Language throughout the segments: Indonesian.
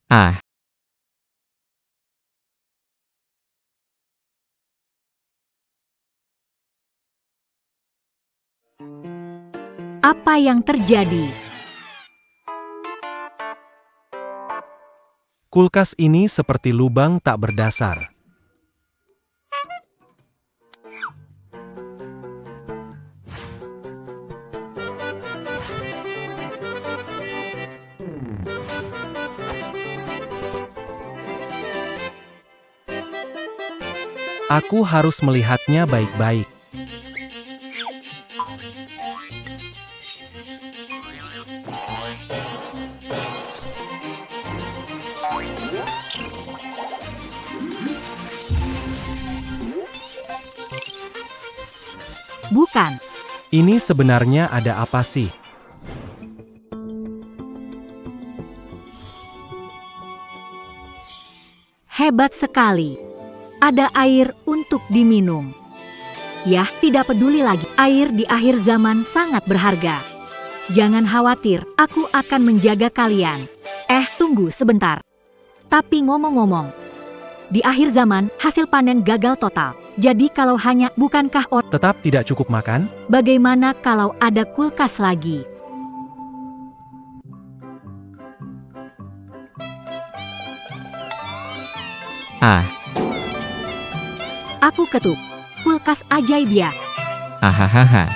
Ah, Apa yang terjadi? Kulkas ini seperti lubang tak berdasar. Aku harus melihatnya baik-baik. Bukan. Ini sebenarnya ada apa sih? Hebat sekali. Ada air untuk diminum. Yah, tidak peduli lagi. Air di akhir zaman sangat berharga. Jangan khawatir, aku akan menjaga kalian. Tunggu sebentar. Tapi ngomong-ngomong, di akhir zaman, hasil panen gagal total. Jadi kalau hanya, bukankah Tetap tidak cukup makan? bagaimana kalau ada kulkas lagi? ah, Aku ketuk. Kulkas ajaib ya. ahahaha.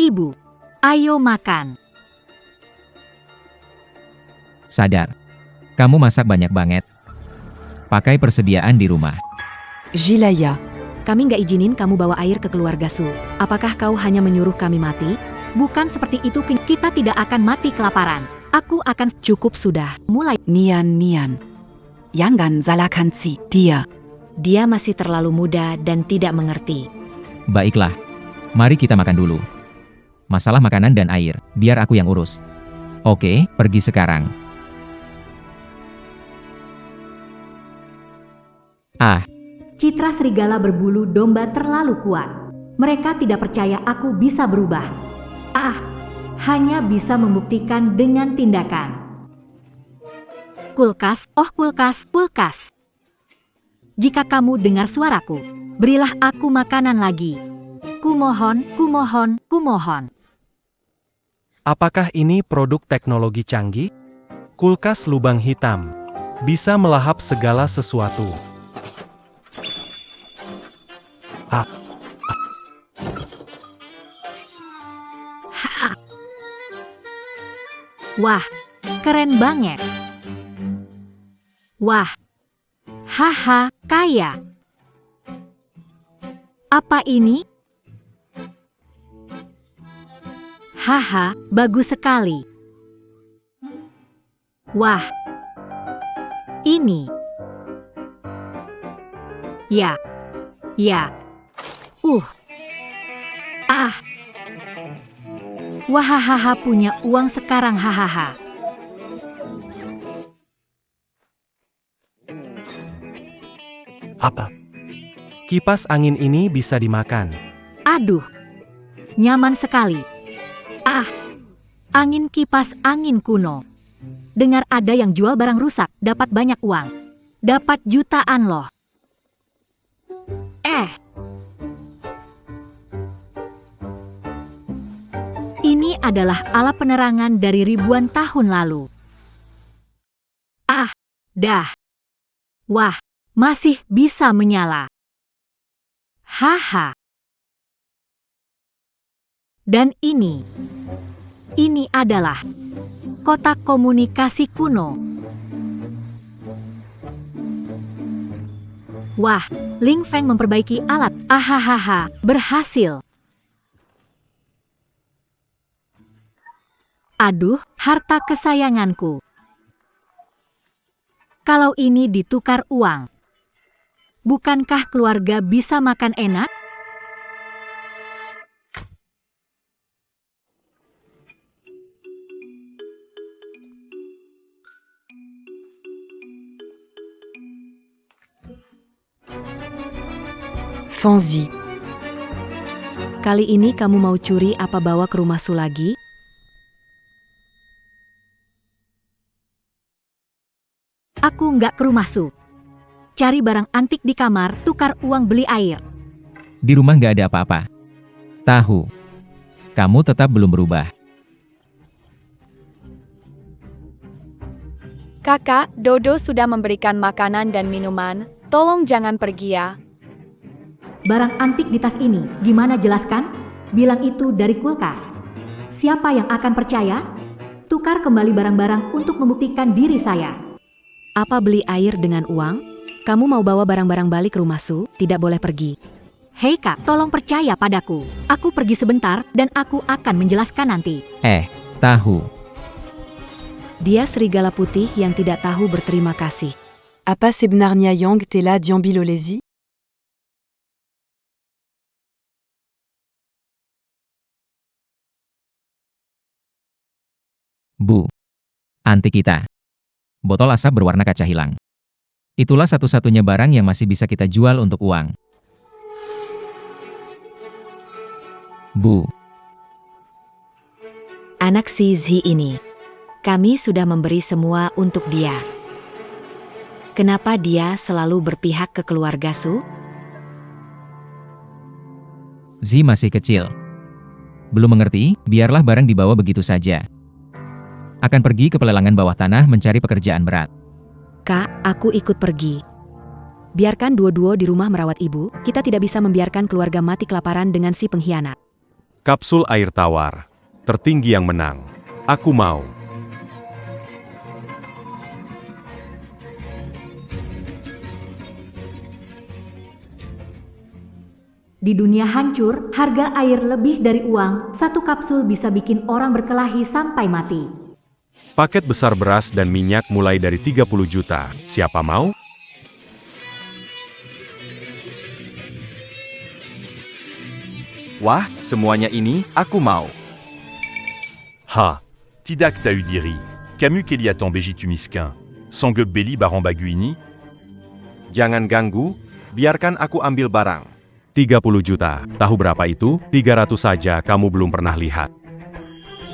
Ibu, ayo makan. Sadar. Kamu masak banyak banget. Pakai persediaan di rumah. Jilaya, Kami nggak izinin kamu bawa air ke keluarga Su. Apakah kau hanya menyuruh kami mati? Bukan seperti itu, kita tidak akan mati kelaparan. Aku akan cukup sudah. Mulai. Nian. Jangan salahkan si dia. Dia masih terlalu muda dan tidak mengerti. Baiklah. Mari kita makan dulu. Masalah makanan dan air, biar aku yang urus. Oke, pergi sekarang. Ah, Citra serigala berbulu domba terlalu kuat. Mereka tidak percaya aku bisa berubah. Hanya bisa membuktikan dengan tindakan. Kulkas, kulkas. Jika kamu dengar suaraku, berilah aku makanan lagi. Kumohon. Apakah ini produk teknologi canggih? Kulkas lubang hitam. Bisa melahap segala sesuatu. Wah, keren banget. Wah, kaya. Apa ini? Bagus sekali. Wah, ini. Ya. Wahahaha, punya uang sekarang, hahaha. Apa? Kipas angin ini bisa dimakan. Aduh, nyaman sekali. Angin kipas angin kuno. Dengar ada yang jual barang rusak, dapat banyak uang. Dapat jutaan loh. Ini adalah alat penerangan dari ribuan tahun lalu. Wah, masih bisa menyala. Dan ini adalah kotak komunikasi kuno. Wah, Ling Feng memperbaiki alat. Berhasil. Aduh, harta kesayanganku. Kalau ini ditukar uang, bukankah keluarga bisa makan enak? Fanzi. Kali ini kamu mau curi apa bawa ke rumah Su lagi? Aku nggak ke rumah Su. Cari barang antik di kamar, tukar uang beli air. Di rumah nggak ada apa-apa. Tahu. Kamu tetap belum berubah. Kakak, Dodo sudah memberikan makanan dan minuman. Tolong jangan pergi ya. Barang antik di tas ini, gimana jelaskan? Bilang itu dari kulkas. Siapa yang akan percaya? Tukar kembali barang-barang untuk membuktikan diri saya. Apa beli air dengan uang? Kamu mau bawa barang-barang balik ke rumah Su, tidak boleh pergi. Hei kak, tolong percaya padaku. Aku pergi sebentar dan aku akan menjelaskan nanti. Tahu. Dia serigala putih yang tidak tahu berterima kasih. Apa sebenarnya yang telah diambil oleh? Bu. Antik kita. Botol asap berwarna kaca hilang. Itulah satu-satunya barang yang masih bisa kita jual untuk uang. Bu. Anak si Zi ini. Kami sudah memberi semua untuk dia. Kenapa dia selalu berpihak ke keluarga Su? Zi masih kecil. Belum mengerti, biarlah barang dibawa begitu saja. Akan pergi ke pelelangan bawah tanah mencari pekerjaan berat. Kak, aku ikut pergi. Biarkan duo-duo di rumah merawat ibu, kita tidak bisa membiarkan keluarga mati kelaparan dengan si pengkhianat. Kapsul air tawar. Tertinggi yang menang. Aku mau. Di dunia hancur, harga air lebih dari uang, satu kapsul bisa bikin orang berkelahi sampai mati. Paket besar beras dan minyak mulai dari 30 juta. Siapa mau? Wah, semuanya ini, aku mau. Ha, Tidak t'as eu diri. Camus Kéliatan Bégitu miskin. Sanguep Belli Baran Baguini. Jangan ganggu, biarkan aku ambil barang. 30 juta. Tahu berapa itu? 300 saja kamu belum pernah lihat.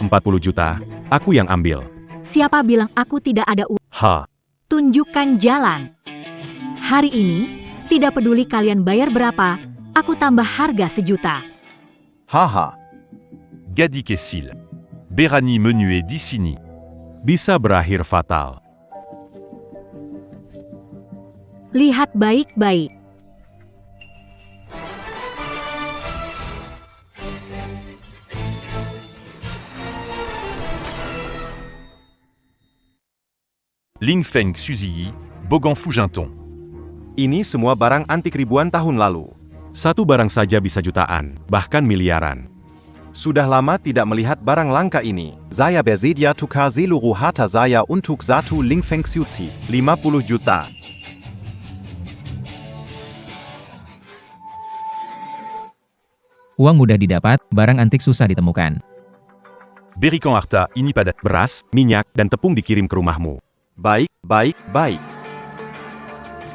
40 juta. Aku yang ambil. Siapa bilang aku tidak ada uang? Ha. Tunjukkan jalan. Hari ini, tidak peduli kalian bayar berapa, aku tambah harga 1 juta. Haha. Gadi Kessil. Berani Menuet Dissini. Bisa berakhir fatal. Lihat baik-baik. Ling Feng Suziyi. Bogan Fouginton. Ini semua barang antik ribuan tahun lalu. Satu barang saja bisa jutaan, bahkan miliaran. Sudah lama tidak melihat barang langka ini. Saya bersedia tukar seluruh harta saya untuk satu Ling Feng Suzi. 50 juta. Uang mudah didapat, barang antik susah ditemukan. Berikan harta ini pada Beras, minyak, dan tepung dikirim ke rumahmu. Baik, baik, baik.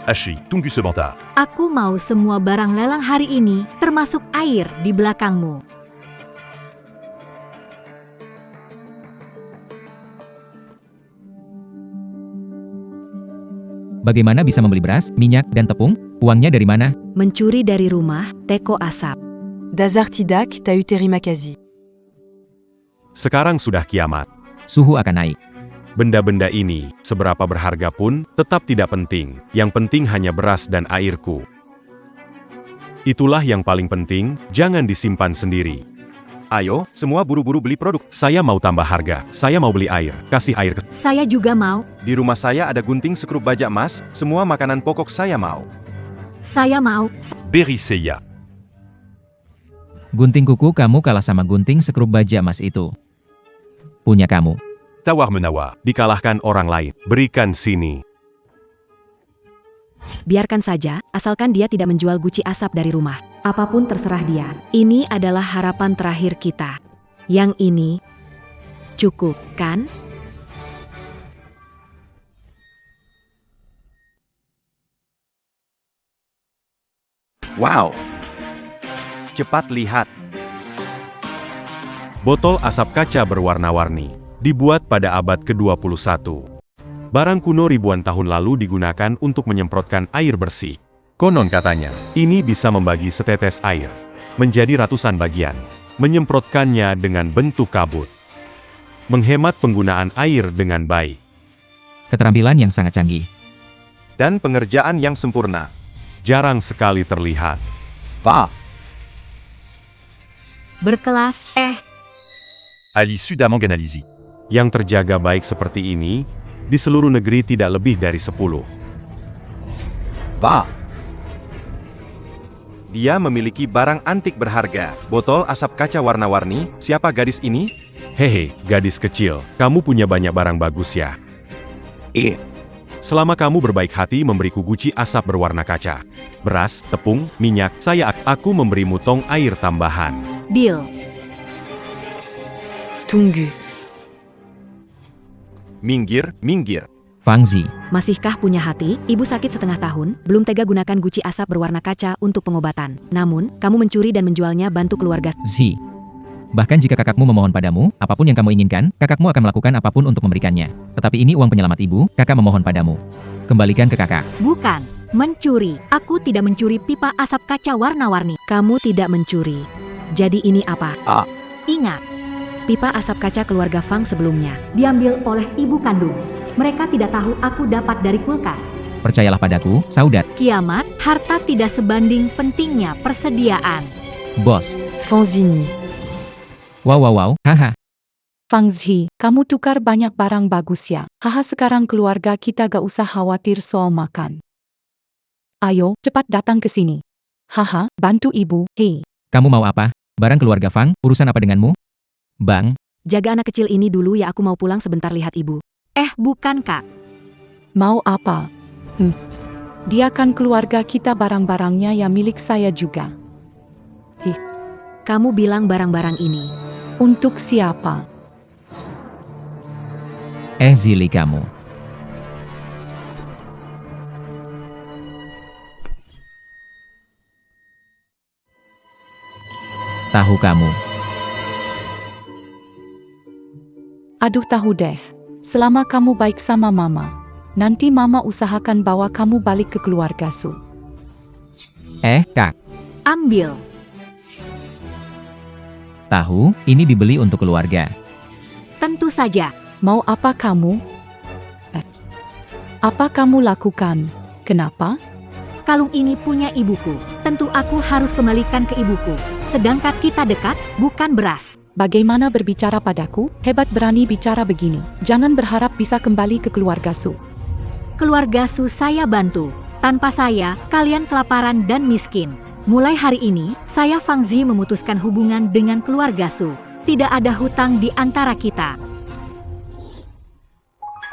Hachi, tunggu sebentar. Aku mau semua barang lelang hari ini, termasuk air di belakangmu. Bagaimana bisa membeli beras, minyak, dan tepung? Uangnya dari mana? Mencuri dari rumah, teko asap. Dazartidak Tauteri Makazi. Sekarang sudah kiamat. Suhu akan naik. Benda-benda ini, seberapa berharga pun, tetap tidak penting. Yang penting hanya beras dan airku. Itulah yang paling penting, jangan disimpan sendiri. Ayo, semua buru-buru beli produk. Saya mau tambah harga, saya mau beli air, kasih air ke... Saya juga mau. Di rumah saya ada gunting sekrup baja emas, semua makanan pokok saya mau. Saya mau. Beri Seya. Gunting kuku kamu kalah sama gunting sekrup baja emas itu. Punya kamu. Tawar Menawa. Dikalahkan orang lain, berikan sini. Biarkan saja, asalkan dia tidak menjual guci asap dari rumah. Apapun terserah dia. Ini adalah harapan terakhir kita. Yang ini cukup, kan? Wow, cepat lihat. Botol asap kaca berwarna-warni, dibuat pada abad ke-21. Barang kuno ribuan tahun lalu digunakan untuk menyemprotkan air bersih. Konon katanya, ini bisa membagi setetes air menjadi ratusan bagian, menyemprotkannya dengan bentuk kabut. Menghemat penggunaan air dengan baik. Keterampilan yang sangat canggih. Dan pengerjaan yang sempurna. Jarang sekali terlihat. Wah, Berkelas, À l'issue d'Amang Analysi. Yang terjaga baik seperti ini, di seluruh negeri tidak lebih dari 10. wah. Dia memiliki barang antik berharga. Botol asap kaca warna-warni, siapa gadis ini? Hehe, gadis kecil, kamu punya banyak barang bagus ya. Selama kamu berbaik hati memberiku guci asap berwarna kaca, beras, tepung, minyak, aku memberimu tong air tambahan. deal. Tunggu. Minggir, minggir. Fang Zi, Masihkah punya hati? Ibu sakit setengah tahun, belum tega gunakan guci asap berwarna kaca untuk pengobatan. Namun, kamu mencuri dan menjualnya bantu keluarga. Zi. Bahkan jika kakakmu memohon padamu, apapun yang kamu inginkan, kakakmu akan melakukan apapun untuk memberikannya. Tetapi ini uang penyelamat ibu, kakak memohon padamu. Kembalikan ke kakak. Bukan, mencuri. Aku tidak mencuri pipa asap kaca warna-warni. Kamu tidak mencuri. Jadi ini apa? Ingat, pipa asap kaca keluarga Fang sebelumnya diambil oleh ibu kandung. Mereka tidak tahu aku dapat dari kulkas. Percayalah padaku, saudara. Kiamat, harta tidak sebanding pentingnya persediaan. Bos. Fanzini. Wow, haha. Fang Zi, kamu tukar banyak barang bagus ya. Haha, sekarang keluarga kita gak usah khawatir soal makan. Ayo, cepat datang ke sini. Haha, bantu ibu, hei. Kamu mau apa? Barang keluarga Fang, urusan apa denganmu? Bang, Jaga anak kecil ini dulu ya, aku mau pulang sebentar lihat ibu. Bukan kak. Mau apa? Dia kan keluarga kita, barang-barangnya ya milik saya juga. Kamu bilang barang-barang ini. Untuk siapa? Zili kamu. Tahu kamu. Aduh, tahu deh. Selama kamu baik sama mama, nanti mama usahakan bawa kamu balik ke keluarga Su. Kak. Ambil. Tahu, ini dibeli untuk keluarga. Tentu saja. Mau apa kamu? Apa kamu lakukan? Kenapa? Kalung ini punya ibuku. Tentu aku harus kembalikan ke ibuku. Sedangkan kita dekat, bukan beras. Bagaimana berbicara padaku? Hebat berani bicara begini. Jangan berharap bisa kembali ke keluarga Su. Keluarga Su saya bantu. Tanpa saya, kalian kelaparan dan miskin. Mulai hari ini, saya Fang Zi memutuskan hubungan dengan keluarga Su. Tidak ada hutang di antara kita.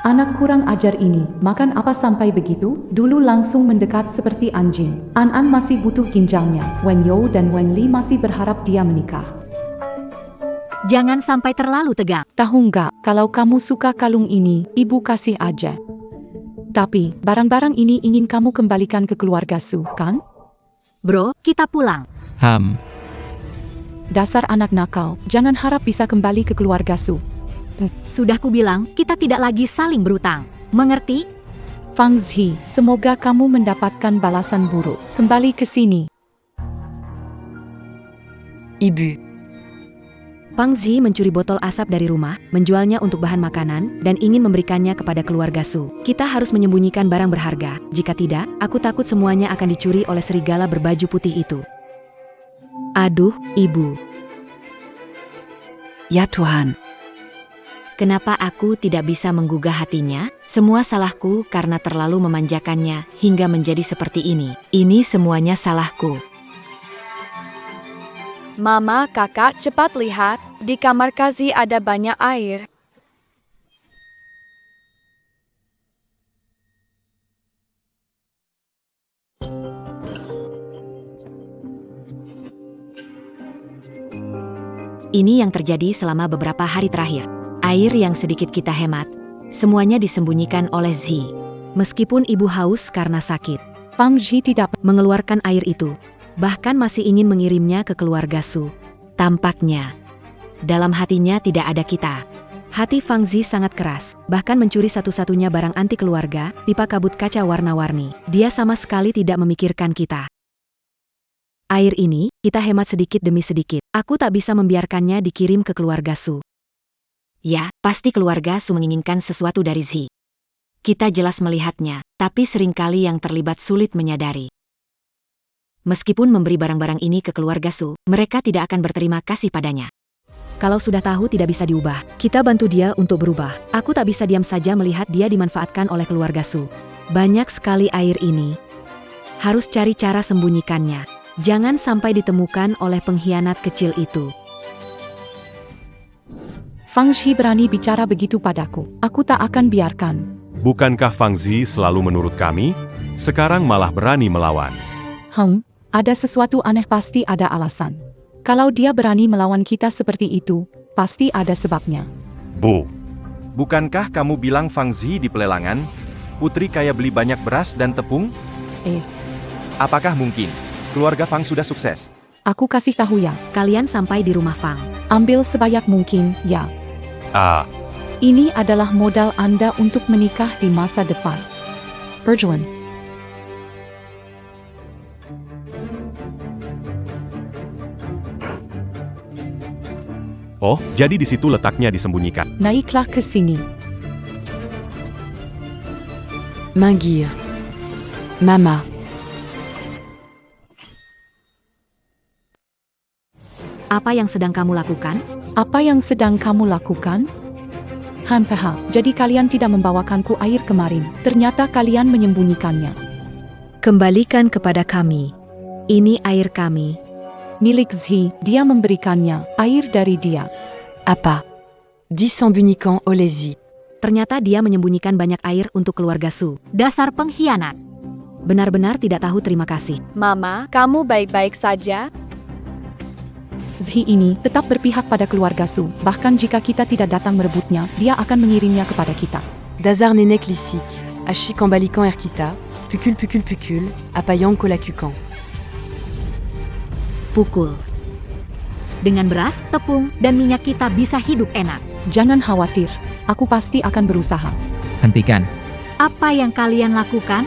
Anak kurang ajar ini, makan apa sampai begitu? Dulu langsung mendekat seperti anjing. An masih butuh ginjalnya. Wen You dan Wen Li masih berharap dia menikah. Jangan sampai terlalu tegang. Tahu nggak, kalau kamu suka kalung ini, ibu kasih aja. Tapi, barang-barang ini ingin kamu kembalikan ke keluarga Su, kan? Bro, kita pulang. Dasar anak nakal, jangan harap bisa kembali ke keluarga Su. Sudah kubilang, kita tidak lagi saling berutang. Mengerti? Fang Zi, semoga kamu mendapatkan balasan buruk. Kembali ke sini. Ibu. Fang Zi mencuri botol asap dari rumah, menjualnya untuk bahan makanan, dan ingin memberikannya kepada keluarga Su. Kita harus menyembunyikan barang berharga. Jika tidak, aku takut semuanya akan dicuri oleh serigala berbaju putih itu. Aduh, ibu. Ya Tuhan. Kenapa aku tidak bisa menggugah hatinya? Semua salahku karena terlalu memanjakannya hingga menjadi seperti ini. Ini semuanya salahku. Mama, kakak, cepat lihat. Di kamar Kazi ada banyak air. Ini yang terjadi selama beberapa hari terakhir. Air yang sedikit kita hemat, semuanya disembunyikan oleh Zi. Meskipun ibu haus karena sakit, Fang Zi tidak mengeluarkan air itu. Bahkan masih ingin mengirimnya ke keluarga Su. Tampaknya, dalam hatinya tidak ada kita. Hati Fang Zi sangat keras, bahkan mencuri satu-satunya barang anti keluarga, pipa kabut kaca warna-warni. Dia sama sekali tidak memikirkan kita. Air ini, kita hemat sedikit demi sedikit. Aku tak bisa membiarkannya dikirim ke keluarga Su. Ya, pasti keluarga Su menginginkan sesuatu dari Zi. Kita jelas melihatnya, tapi seringkali yang terlibat sulit menyadari. Meskipun memberi barang-barang ini ke keluarga Su, mereka tidak akan berterima kasih padanya. Kalau sudah tahu tidak bisa diubah, kita bantu dia untuk berubah. Aku tak bisa diam saja melihat dia dimanfaatkan oleh keluarga Su. Banyak sekali air ini. Harus cari cara sembunyikannya. Jangan sampai ditemukan oleh pengkhianat kecil itu. Fang Zi berani bicara begitu padaku. Aku tak akan biarkan. Bukankah Fang Zi selalu menurut kami? Sekarang malah berani melawan. Ada sesuatu aneh, pasti ada alasan. Kalau dia berani melawan kita seperti itu, pasti ada sebabnya. Bu, Bukankah kamu bilang Fang Zi di pelelangan? Putri kaya beli banyak beras dan tepung? Apakah mungkin keluarga Fang sudah sukses? Aku kasih tahu ya. Kalian sampai di rumah Fang. Ambil sebanyak mungkin, ya. Ini Ini adalah modal Anda untuk menikah di masa depan. Berjuang. Oh, jadi di situ letaknya disembunyikan. Naiklah ke sini. Mingir. Mama. Apa yang sedang kamu lakukan? Apa yang sedang kamu lakukan? Hampah, jadi kalian tidak membawakanku air kemarin. Ternyata kalian menyembunyikannya. Kembalikan kepada kami. Ini air kami. Milik Zi, dia memberikannya, air dari dia. Apa? Disembunyikan oleh Zi. Ternyata dia menyembunyikan banyak air untuk keluarga Su. Dasar pengkhianat. Benar-benar tidak tahu terima kasih. Mama, kamu baik-baik saja? Zi ini tetap berpihak pada keluarga Su. Bahkan jika kita tidak datang merebutnya, dia akan mengirimnya kepada kita. Dazar nenek lisik. Ashik embalikan air kita. Pukul pukul pukul. Apayang kolakukan. Pukul. Dengan beras, tepung, dan minyak kita bisa hidup enak. Jangan khawatir, aku pasti akan berusaha. Hentikan. Apa yang kalian lakukan?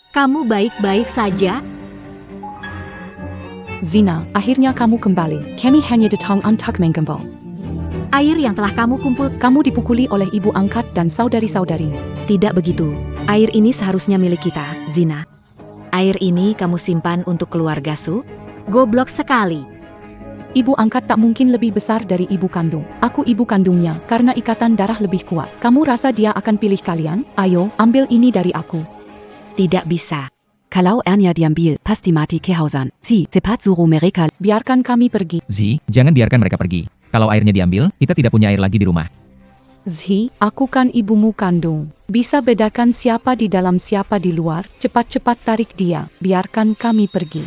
Kamu baik-baik saja? Zina, akhirnya kamu kembali. Kami hanya datang untuk menggembal. Air yang telah kamu kumpul, Kamu dipukuli oleh ibu angkat dan saudari-saudarimu. tidak begitu. Air ini seharusnya milik kita, Zina. Air ini kamu simpan untuk keluarga Su? Goblok sekali. Ibu angkat tak mungkin lebih besar dari ibu kandung. Aku ibu kandungnya, karena ikatan darah lebih kuat. Kamu rasa dia akan pilih kalian? Ayo, ambil ini dari aku. Tidak bisa. Kalau airnya diambil, pasti mati kehausan. Si, cepat suruh mereka. Biarkan kami pergi. Zi, jangan biarkan mereka pergi. Kalau airnya diambil, kita tidak punya air lagi di rumah. Zi, aku kan ibumu kandung. Bisa bedakan siapa di dalam siapa di luar. Cepat-cepat tarik dia. Biarkan kami pergi.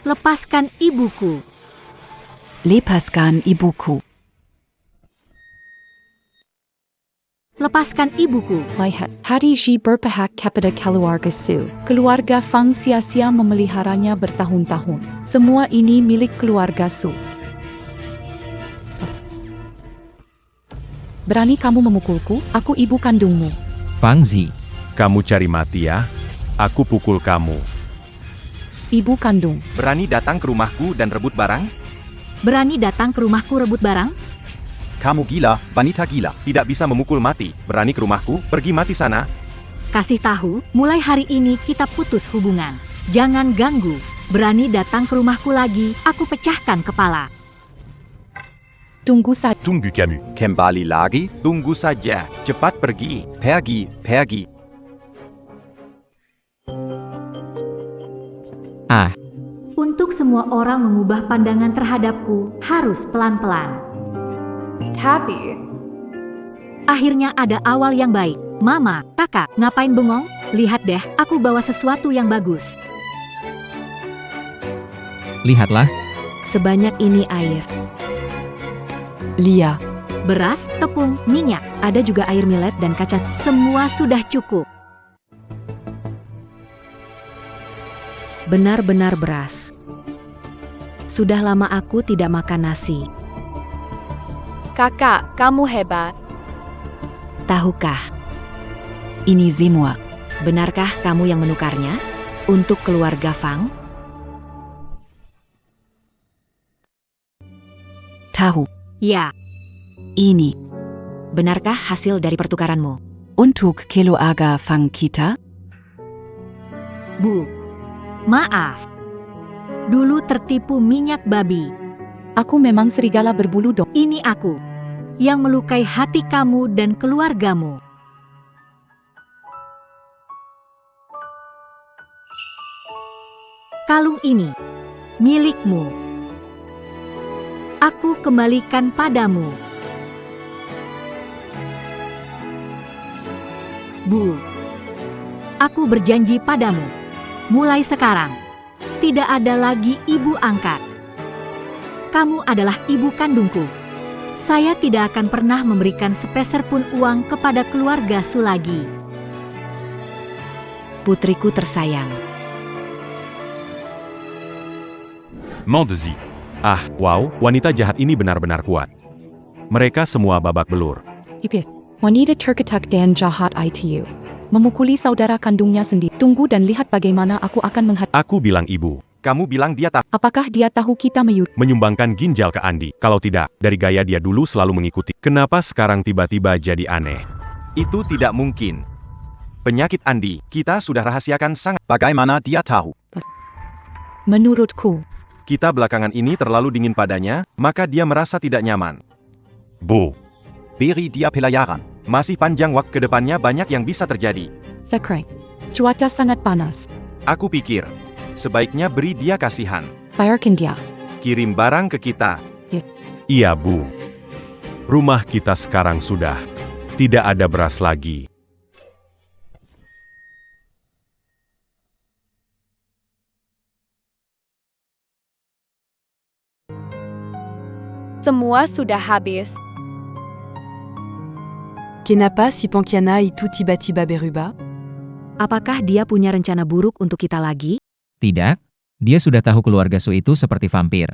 Lepaskan ibuku. Lepaskan ibuku. Lepaskan ibuku. Lihat, hari Zi berpihak kepada keluarga Su. Keluarga Fang sia-sia memeliharanya bertahun-tahun. Semua ini milik keluarga Su. Berani kamu memukulku? Aku ibu kandungmu. Fang Zi. Kamu cari mati ya? Aku pukul kamu. Ibu kandung. Berani datang ke rumahku dan rebut barang? Berani datang ke rumahku rebut barang? Kamu gila, wanita gila. Tidak bisa memukul mati. Berani ke rumahku, pergi mati sana. Kasih tahu, mulai hari ini kita putus hubungan. Jangan ganggu. Berani datang ke rumahku lagi, aku pecahkan kepala. Tunggu saja. Tunggu Camus. Kembali lagi, Tunggu saja. Cepat pergi. pergi, pergi. Untuk semua orang mengubah pandangan terhadapku, harus pelan-pelan. Tapi, Akhirnya ada awal yang baik. Mama, kakak, ngapain bengong? Lihat deh, aku bawa sesuatu yang bagus. Lihatlah, Sebanyak ini air. Lia. beras, tepung, minyak, ada juga air millet dan kacang. Semua sudah cukup. Benar-benar beras. Sudah lama aku tidak makan nasi. Kakak, kamu hebat. Tahukah, Ini semua. benarkah kamu yang menukarnya untuk keluarga Fang? Tahu. Ya, Ini. benarkah hasil dari pertukaranmu? Untuk keluarga Fang kita? Bu, maaf. Dulu tertipu minyak babi. Aku memang serigala berbulu dong. Ini aku yang melukai hati kamu dan keluargamu. Kalung ini milikmu. Aku kembalikan padamu. Bu, aku berjanji padamu, mulai sekarang, tidak ada lagi ibu angkat. Kamu adalah ibu kandungku. Saya tidak akan pernah memberikan sepeser pun uang kepada keluarga Sulagi. Putriku tersayang. Mandzi. Ah, wow, wanita jahat ini benar-benar kuat. Mereka semua babak belur. Ipit. Wanita terketak dan jahat itu. Memukuli saudara kandungnya sendiri. Tunggu dan lihat bagaimana aku akan Aku bilang ibu, Kamu bilang dia tak. Apakah dia tahu kita menyumbangkan ginjal ke Andi. Kalau tidak, dari gaya dia dulu selalu mengikuti. Kenapa sekarang tiba-tiba jadi aneh? Itu tidak mungkin. Penyakit Andi, kita sudah rahasiakan sangat. Bagaimana dia tahu? Menurutku, Kita belakangan ini terlalu dingin padanya, maka dia merasa tidak nyaman. Bu. Beri dia pelajaran. Masih panjang waktu ke depannya banyak yang bisa terjadi. Sekre. Cuaca sangat panas. Aku pikir, sebaiknya beri dia kasihan. Bayarkan dia. Kirim barang ke kita. Iya, Bu. Rumah kita sekarang sudah tidak ada beras lagi. Semua sudah habis. Kenapa si Pankiana itu tiba-tiba berubah? Apakah dia punya rencana buruk untuk kita lagi? Tidak, dia sudah tahu keluarga Su itu seperti vampir.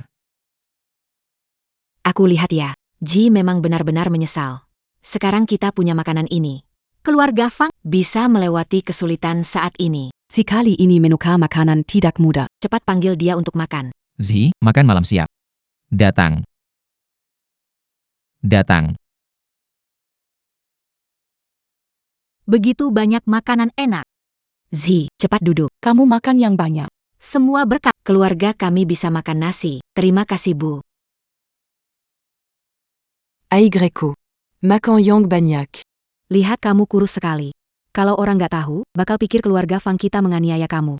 Aku lihat ya, Ji memang benar-benar menyesal. Sekarang kita punya makanan ini. Keluarga Fang bisa melewati kesulitan saat ini. Sekali ini menukar makanan tidak mudah. Cepat panggil dia untuk makan. Zi, makan malam siap. Datang. Datang. Begitu banyak makanan enak. Zi, cepat duduk. Kamu makan yang banyak. Semua berkat keluarga kami bisa makan nasi. Terima kasih, Bu. Aigreco. Makan yang banyak. Lihat kamu kurus sekali. Kalau orang nggak tahu, bakal pikir keluarga Fang kita menganiaya kamu.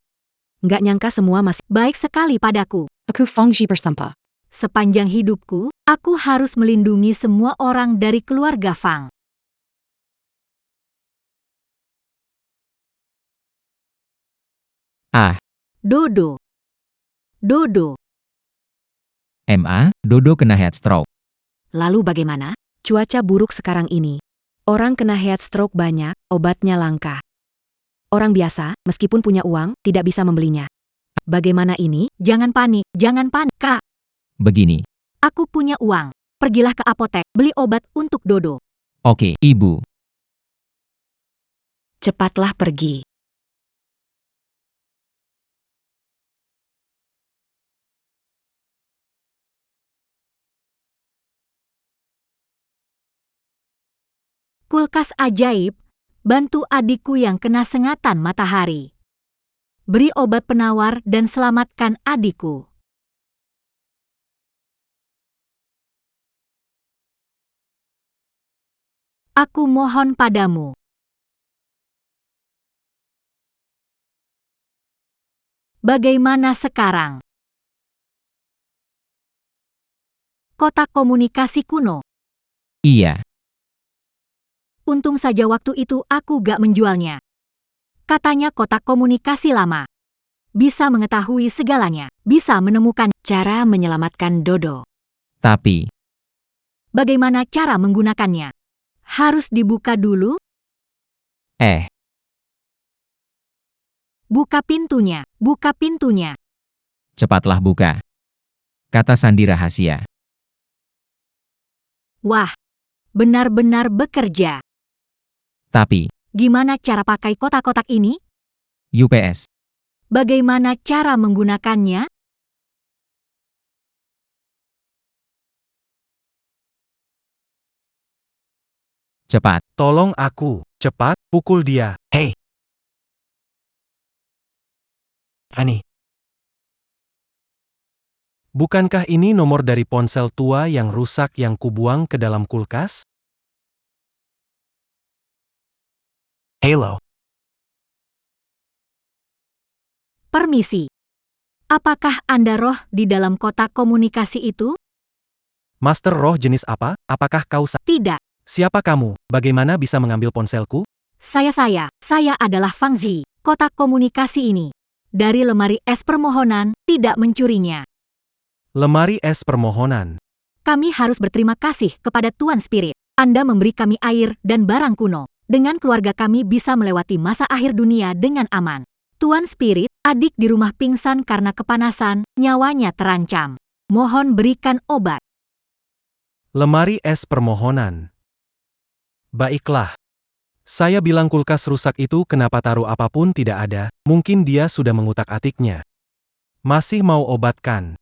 Nggak nyangka semua masih baik sekali padaku. Aku Fangji bersampah. Sepanjang hidupku, aku harus melindungi semua orang dari keluarga Fang. Ah, Dodo. Dodo. Dodo kena heat stroke. Lalu bagaimana? Cuaca buruk sekarang ini. Orang kena heat stroke banyak, obatnya langka. Orang biasa, meskipun punya uang, tidak bisa membelinya. Bagaimana ini? Jangan panik, Kak. Begini. Aku punya uang. Pergilah ke apotek, beli obat untuk Dodo. Oke, Ibu. Cepatlah pergi. Kulkas ajaib, bantu adikku yang kena sengatan matahari. Beri obat penawar dan selamatkan adikku. Aku mohon padamu. Bagaimana sekarang? Kotak komunikasi kuno. Iya. Untung saja waktu itu aku gak menjualnya. Katanya kotak komunikasi lama. Bisa mengetahui segalanya. Bisa menemukan cara menyelamatkan Dodo. Tapi, Bagaimana cara menggunakannya? Harus dibuka dulu? Buka pintunya, buka pintunya. Cepatlah buka. Kata sandi rahasia. Wah, benar-benar bekerja. Tapi, Gimana cara pakai kotak-kotak ini? UPS. Bagaimana cara menggunakannya? Cepat. Tolong aku, cepat, pukul dia. Hei! Ani. Bukankah ini nomor dari ponsel tua yang rusak yang kubuang ke dalam kulkas? Halo. Permisi. Apakah Anda roh di dalam kotak komunikasi itu? Master roh jenis apa? Apakah kau Tidak. Siapa kamu? Bagaimana bisa mengambil ponselku? Saya adalah Fang Zi. Kotak komunikasi ini. Dari lemari es permohonan, tidak mencurinya. Lemari es permohonan. Kami harus berterima kasih kepada Tuan Spirit. Anda memberi kami air dan barang kuno. Dengan keluarga kami bisa melewati masa akhir dunia dengan aman. Tuan Spirit, adik di rumah pingsan karena kepanasan, nyawanya terancam. Mohon berikan obat. Lemari es permohonan. Baiklah. Saya bilang kulkas rusak itu kenapa taruh apapun tidak ada, mungkin dia sudah mengutak-atiknya. Masih mau obatkan?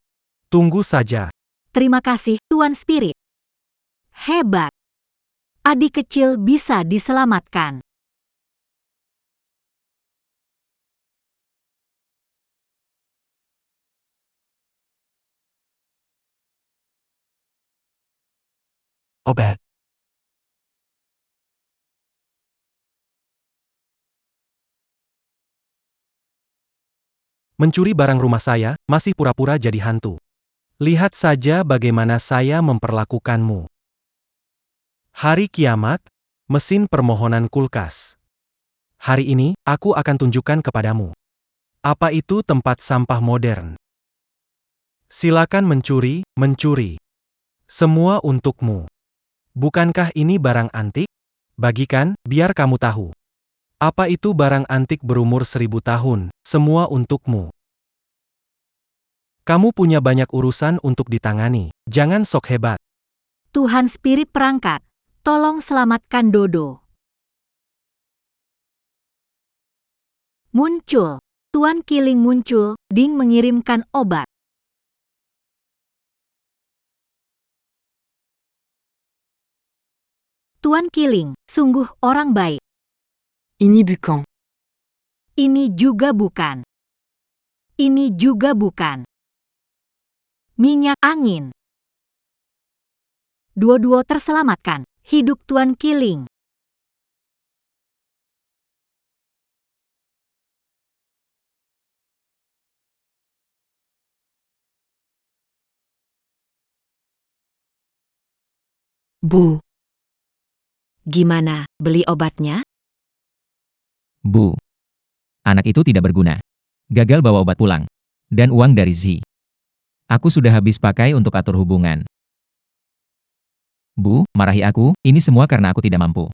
Tunggu saja. Terima kasih, Tuan Spirit. Hebat. Adik kecil bisa diselamatkan. Obat. Mencuri barang rumah saya, masih pura-pura jadi hantu. Lihat saja bagaimana saya memperlakukanmu. Hari kiamat, mesin permohonan kulkas. Hari ini, aku akan tunjukkan kepadamu. Apa itu tempat sampah modern? Silakan mencuri, mencuri. Semua untukmu. Bukankah ini barang antik? Bagikan, biar kamu tahu. Apa itu barang antik berumur 1000 tahun, semua untukmu. Kamu punya banyak urusan untuk ditangani, jangan sok hebat. Tuhan Spirit perangkat, tolong selamatkan Dodo. Muncul. Tuan Kiling muncul, Ding mengirimkan obat. Tuan Kiling, sungguh orang baik. Ini bukan. Ini juga bukan. Ini juga bukan. Minyak angin. Dua-dua terselamatkan. Hidup Tuan Kiling. Bu. Gimana, beli obatnya? Bu. Anak itu tidak berguna. Gagal bawa obat pulang. Dan uang dari Zi. Aku sudah habis pakai untuk atur hubungan. Bu, marahi aku, ini semua karena aku tidak mampu.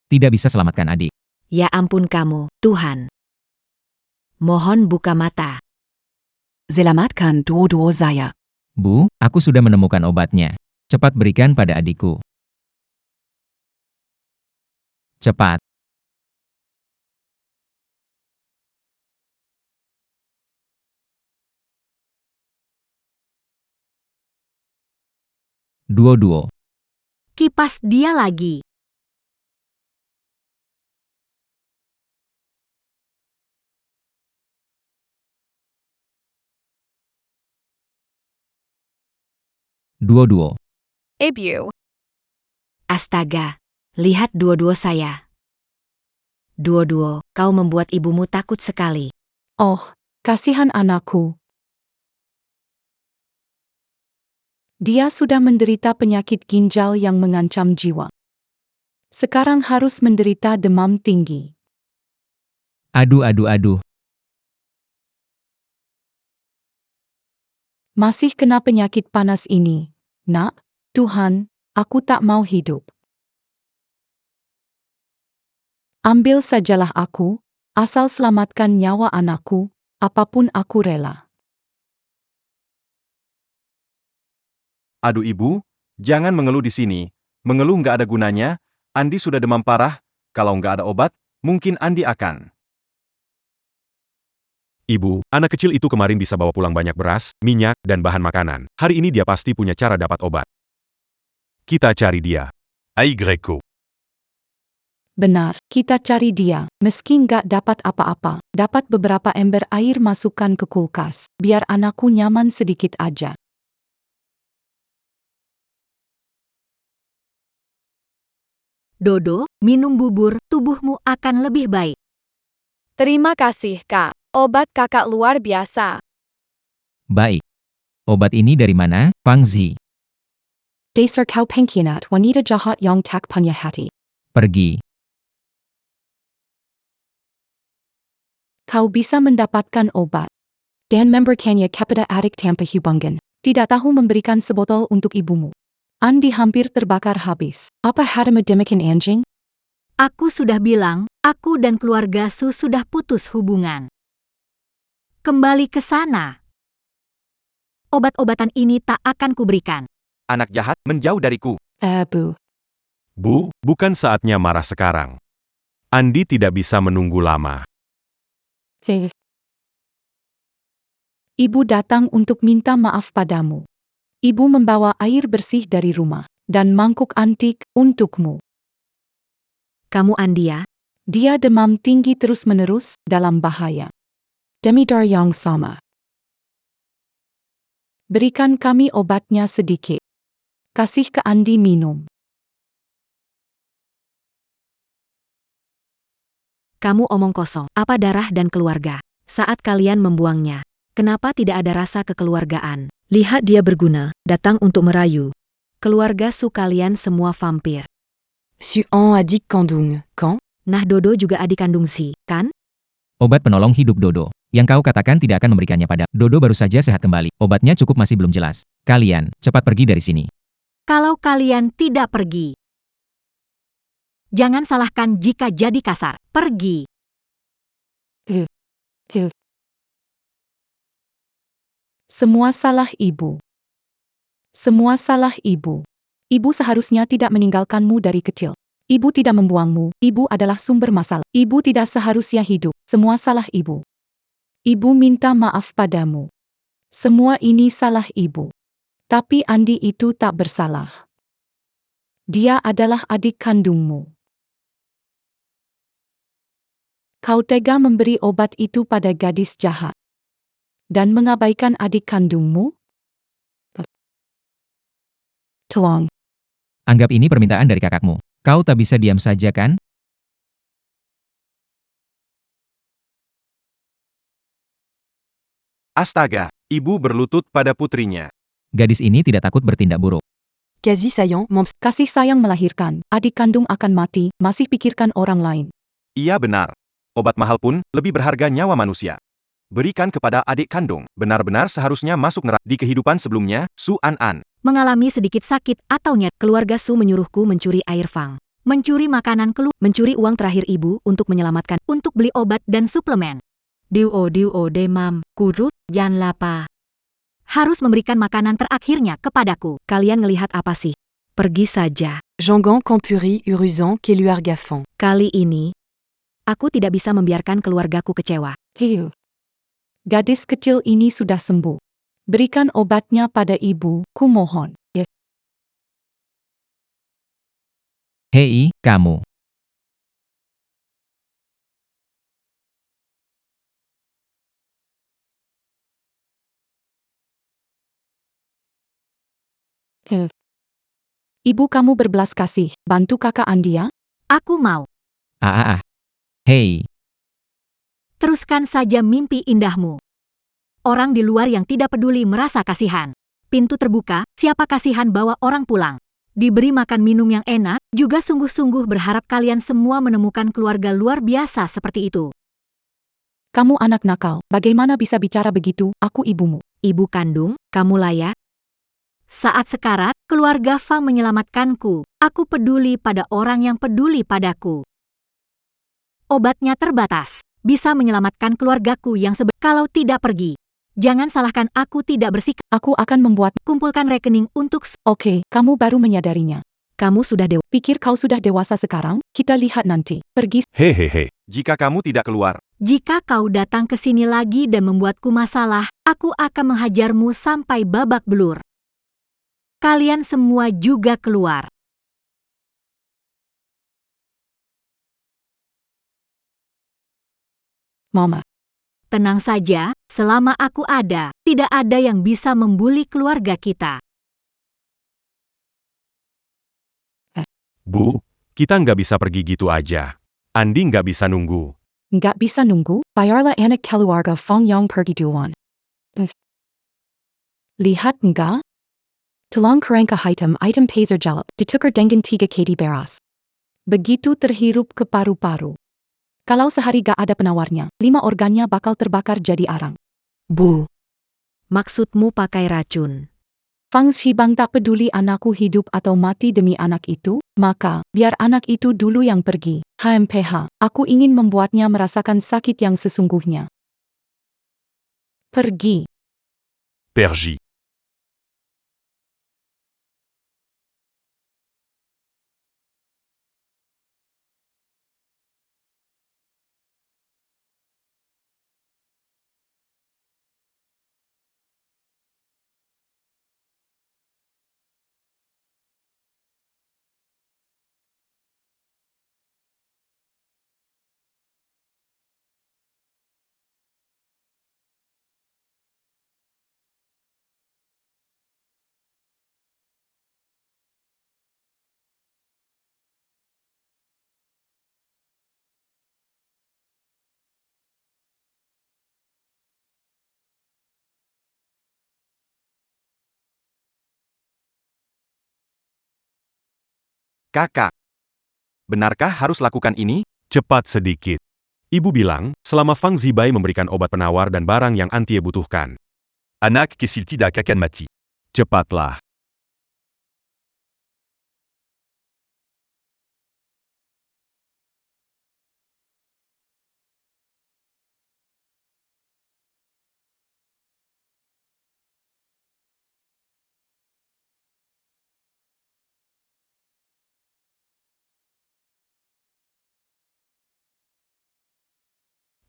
Tidak bisa selamatkan adik. Ya ampun kamu, Tuhan. Mohon buka mata. Selamatkan Dodo saya. Bu, aku sudah menemukan obatnya. Cepat berikan pada adikku. Cepat. Duo-duo. Kipas dia lagi. Duo-duo. Ibu. Astaga, lihat dua-dua saya. Dua-dua, kau membuat ibumu takut sekali. Oh, kasihan anakku. Dia sudah menderita penyakit ginjal yang mengancam jiwa. Sekarang harus menderita demam tinggi. Aduh. Masih kena penyakit panas ini, nak. Tuhan, aku tak mau hidup. Ambil sajalah aku, asal selamatkan nyawa anakku, apapun aku rela. Aduh ibu, jangan mengeluh di sini. Mengeluh nggak ada gunanya, Andi sudah demam parah, kalau nggak ada obat, mungkin Andi akan. Ibu, anak kecil itu kemarin bisa bawa pulang banyak beras, minyak, dan bahan makanan. Hari ini dia pasti punya cara dapat obat. Kita cari dia. Aïe Greco. Benar, kita cari dia. Meski nggak dapat apa-apa, dapat beberapa ember air masukkan ke kulkas, biar anakku nyaman sedikit aja. Dodo, minum bubur, tubuhmu akan lebih baik. Terima kasih, Kak. Obat kakak luar biasa. Baik. Obat ini dari mana, Fang Zi? Dasar kau pengkhianat wanita jahat yang tak punya hati. Pergi. Kau bisa mendapatkan obat dan memberikannya kepada adik tanpa hubungan. Tidak tahu memberikan sebotol untuk ibumu. Andi hampir terbakar habis. Apa hatimu demikian anjing? Aku sudah bilang, aku dan keluarga Su sudah putus hubungan. Kembali ke sana. Obat-obatan ini tak akan kuberikan. Anak jahat, menjauh dariku. Bu. Bu, bukan saatnya marah sekarang. Andi tidak bisa menunggu lama. Ibu datang untuk minta maaf padamu. Ibu membawa air bersih dari rumah dan mangkuk antik untukmu. Kamu Andia? Dia demam tinggi terus-menerus, dalam bahaya. Demi dar yang sama. Berikan kami obatnya sedikit. Kasih ke Andi minum. Kamu omong kosong. Apa darah dan keluarga? Saat kalian membuangnya, kenapa tidak ada rasa kekeluargaan? Lihat dia berguna, datang untuk merayu. Keluarga Su kalian semua vampir. Su en adik kandung, kan? Nah Dodo juga adik kandung Si, kan? Obat penolong hidup Dodo. Yang kau katakan tidak akan memberikannya pada Dodo baru saja sehat kembali. Obatnya cukup masih belum jelas. Kalian, cepat pergi dari sini. Kalau kalian tidak pergi. Jangan salahkan jika jadi kasar. Pergi. Semua salah ibu. Semua salah ibu. Ibu seharusnya tidak meninggalkanmu dari kecil. Ibu tidak membuangmu. Ibu adalah sumber masalah. Ibu tidak seharusnya hidup. Semua salah ibu. Ibu minta maaf padamu. Semua ini salah ibu. Tapi Andi itu tak bersalah. Dia adalah adik kandungmu. Kau tega memberi obat itu pada gadis jahat dan mengabaikan adik kandungmu? Tolong. Anggap ini permintaan dari kakakmu. Kau tak bisa diam saja kan? Astaga, ibu berlutut pada putrinya. Gadis ini tidak takut bertindak buruk. Quasi saillant, mon Kasih sayang melahirkan, adik kandung akan mati, masih pikirkan orang lain. Iya benar. Obat mahal pun lebih berharga nyawa manusia. Berikan kepada adik kandung. Benar-benar seharusnya masuk neraka. Di kehidupan sebelumnya, Su An. Mengalami sedikit sakit atau nyet, keluarga Su menyuruhku mencuri air Fang. Mencuri makanan mencuri uang terakhir ibu untuk menyelamatkan, untuk beli obat dan suplemen. Diu demam, kurut, yan lapa. Harus memberikan makanan terakhirnya kepadaku. Kalian ngelihat apa sih? Pergi saja. Jangan Campuri urusant que lui argafant. Kali ini, aku tidak bisa membiarkan keluargaku kecewa. Hiu. Gadis kecil ini sudah sembuh. Berikan obatnya pada ibu, kumohon. Hei, kamu. Ibu kamu berbelas kasih, bantu kakak Andia? Aku mau. Hei, Teruskan saja mimpi indahmu. Orang di luar yang tidak peduli merasa kasihan. Pintu terbuka, siapa kasihan bawa orang pulang. Diberi makan minum yang enak, juga sungguh-sungguh berharap kalian semua menemukan keluarga luar biasa seperti itu. Kamu anak nakal, bagaimana bisa bicara begitu? Aku ibumu. Ibu kandung, kamu layak. Saat sekarat, keluarga Fang menyelamatkanku. Aku peduli pada orang yang peduli padaku. Obatnya terbatas. Bisa menyelamatkan keluargaku yang kalau tidak pergi. Jangan salahkan aku tidak bersikap. Aku akan membuat. Kumpulkan rekening untuk. Oke, kamu baru menyadarinya. Kamu sudah dewasa. Pikir kau sudah dewasa sekarang? Kita lihat nanti. Pergi. Hehehe, jika kamu tidak keluar, Jika kau datang ke sini lagi dan membuatku masalah, aku akan menghajarmu sampai babak belur. Kalian semua juga keluar. Mama. Tenang saja, selama aku ada, tidak ada yang bisa membuli keluarga kita. Bu, kita nggak bisa pergi gitu aja. Andi nggak bisa nunggu. Nggak bisa nunggu, bayarlah anak keluarga Fang yang pergi duluan. Lihat enggak? Tulang kerangka item pazer jalap, ditukar dengan 3 kd beras. Begitu terhirup ke paru-paru. Kalau sehari gak ada penawarnya, 5 organnya bakal terbakar jadi arang. Bu, maksudmu pakai racun? Fang Shibang tak peduli anakku hidup atau mati demi anak itu, maka, biar anak itu dulu yang pergi. HMPH, aku ingin membuatnya merasakan sakit yang sesungguhnya. Pergi. Pergy. kakak. Benarkah harus lakukan ini? Cepat sedikit. Ibu bilang, selama Fang Zibai memberikan obat penawar dan barang yang Antie butuhkan. Anak kesiltida kakan mati. Cepatlah.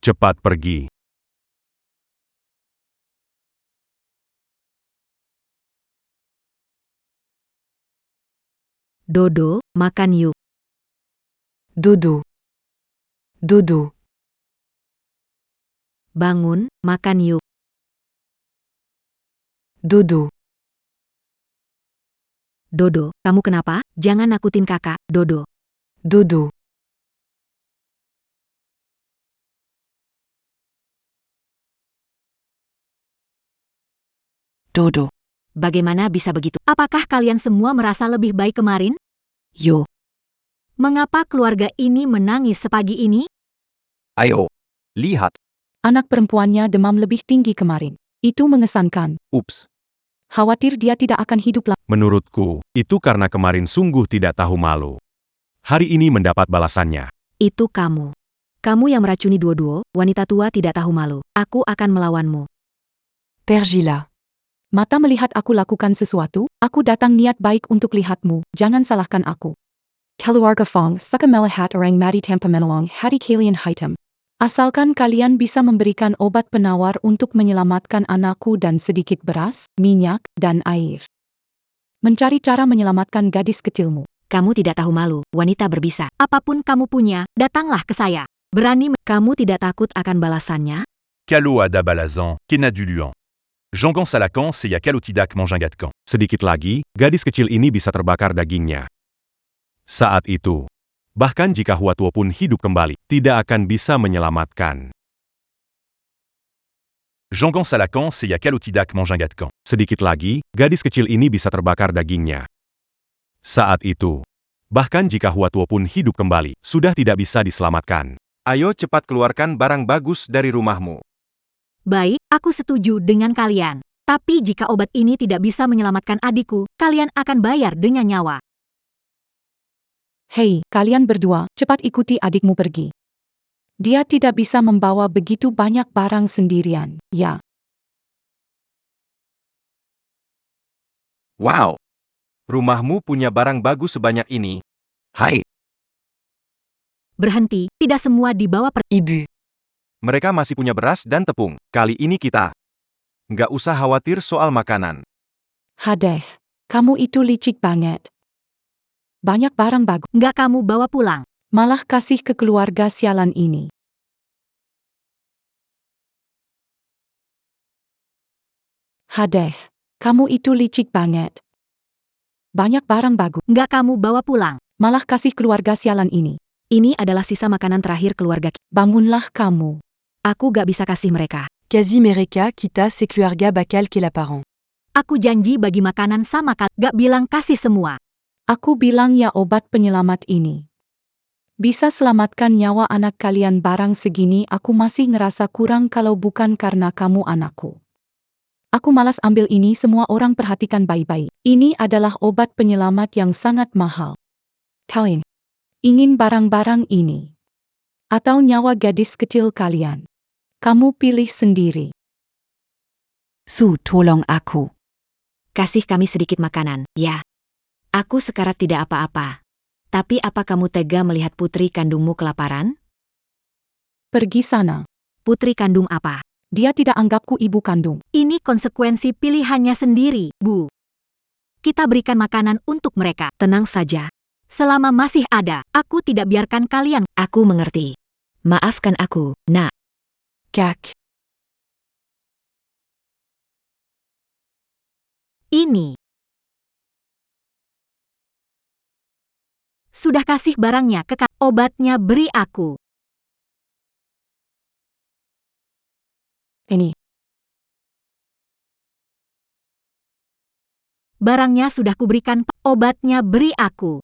Cepat pergi. Dodo, makan yuk. Dodo. Dodo. Bangun, makan yuk. Dodo. Dodo, kamu kenapa? Jangan nakutin kakak, Dodo. Dodo. Dodo. Bagaimana bisa begitu? Apakah kalian semua merasa lebih baik kemarin? Yo. Mengapa keluarga ini menangis sepagi ini? Ayo, lihat. Anak perempuannya demam lebih tinggi kemarin. Itu mengesankan. Ups. Khawatir dia tidak akan hidup lagi. Menurutku, itu karena kemarin sungguh tidak tahu malu. Hari ini mendapat balasannya. Itu kamu. Kamu yang meracuni Duo-Duo, wanita tua tidak tahu malu. Aku akan melawanmu. Pergila. Mata melihat aku lakukan sesuatu, aku datang niat baik untuk lihatmu, jangan salahkan aku. Keluarga Fang, saka melihat orang mati tanpa menolong hati kalian hitam. Asalkan kalian bisa memberikan obat penawar untuk menyelamatkan anakku dan sedikit beras, minyak, dan air. Mencari cara menyelamatkan gadis kecilmu. Kamu tidak tahu malu, wanita berbisa. Apapun kamu punya, datanglah ke saya. Berani, kamu tidak takut akan balasannya? Calo ada balazan, kena duluan. Jangan salakan seya kalotidak manjangatkan. Sedikit lagi, gadis kecil ini bisa terbakar dagingnya. Saat itu, bahkan jika Huatuo pun hidup kembali, tidak akan bisa menyelamatkan. Jangan salakan seya kalotidak manjangatkan. Sedikit lagi, gadis kecil ini bisa terbakar dagingnya. Saat itu, bahkan jika Huatuo pun hidup kembali, sudah tidak bisa diselamatkan. Ayo cepat keluarkan barang bagus dari rumahmu. Baik, aku setuju dengan kalian. Tapi jika obat ini tidak bisa menyelamatkan adikku, kalian akan bayar dengan nyawa. Hei, kalian berdua, cepat ikuti adikmu pergi. Dia tidak bisa membawa begitu banyak barang sendirian, ya. Wow! Rumahmu punya barang bagus sebanyak ini. Hai! Berhenti, tidak semua dibawa Ibu. Mereka masih punya beras dan tepung. Kali ini kita nggak usah khawatir soal makanan. Hadeh, kamu itu licik banget. Banyak barang bagus, nggak kamu bawa pulang. malah kasih ke keluarga sialan ini. Hadeh, kamu itu licik banget. Banyak barang bagus, Nggak kamu bawa pulang. malah kasih keluarga sialan ini. Ini adalah sisa makanan terakhir keluarga kita. Bangunlah kamu. Aku gak bisa kasih mereka. Quasi mereka kita secluarga bakal que la parent. Aku janji bagi makanan sama kalian. Gak bilang kasih semua. Aku bilang ya obat penyelamat ini. Bisa selamatkan nyawa anak kalian barang segini aku masih ngerasa kurang kalau bukan karena kamu anakku. Aku malas ambil ini semua orang perhatikan baik-baik. Ini adalah obat penyelamat yang sangat mahal. Kalian ingin barang-barang ini? Atau nyawa gadis kecil kalian? Kamu pilih sendiri. Su, tolong aku. Kasih kami sedikit makanan, ya. Aku sekarat tidak apa-apa. Tapi apa kamu tega melihat putri kandungmu kelaparan? Pergi sana. Putri kandung apa? Dia tidak anggapku ibu kandung. Ini konsekuensi pilihannya sendiri, Bu. Kita berikan makanan untuk mereka. Tenang saja. Selama masih ada, aku tidak biarkan kalian. Aku mengerti. Maafkan aku, nak. Cac. Ini. Sudah kasih barangnya ke obatnya beri aku. Ini. Barangnya sudah kuberikan, obatnya beri aku.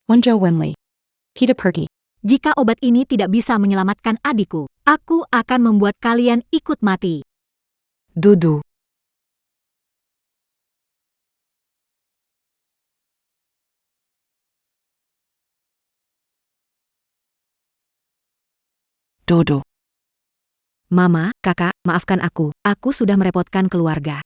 Wonjo Wenli. Kita pergi. Jika obat ini tidak bisa menyelamatkan adikku, aku akan membuat kalian ikut mati. Dodo. Dodo. Mama, kakak, maafkan aku. Aku sudah merepotkan keluarga.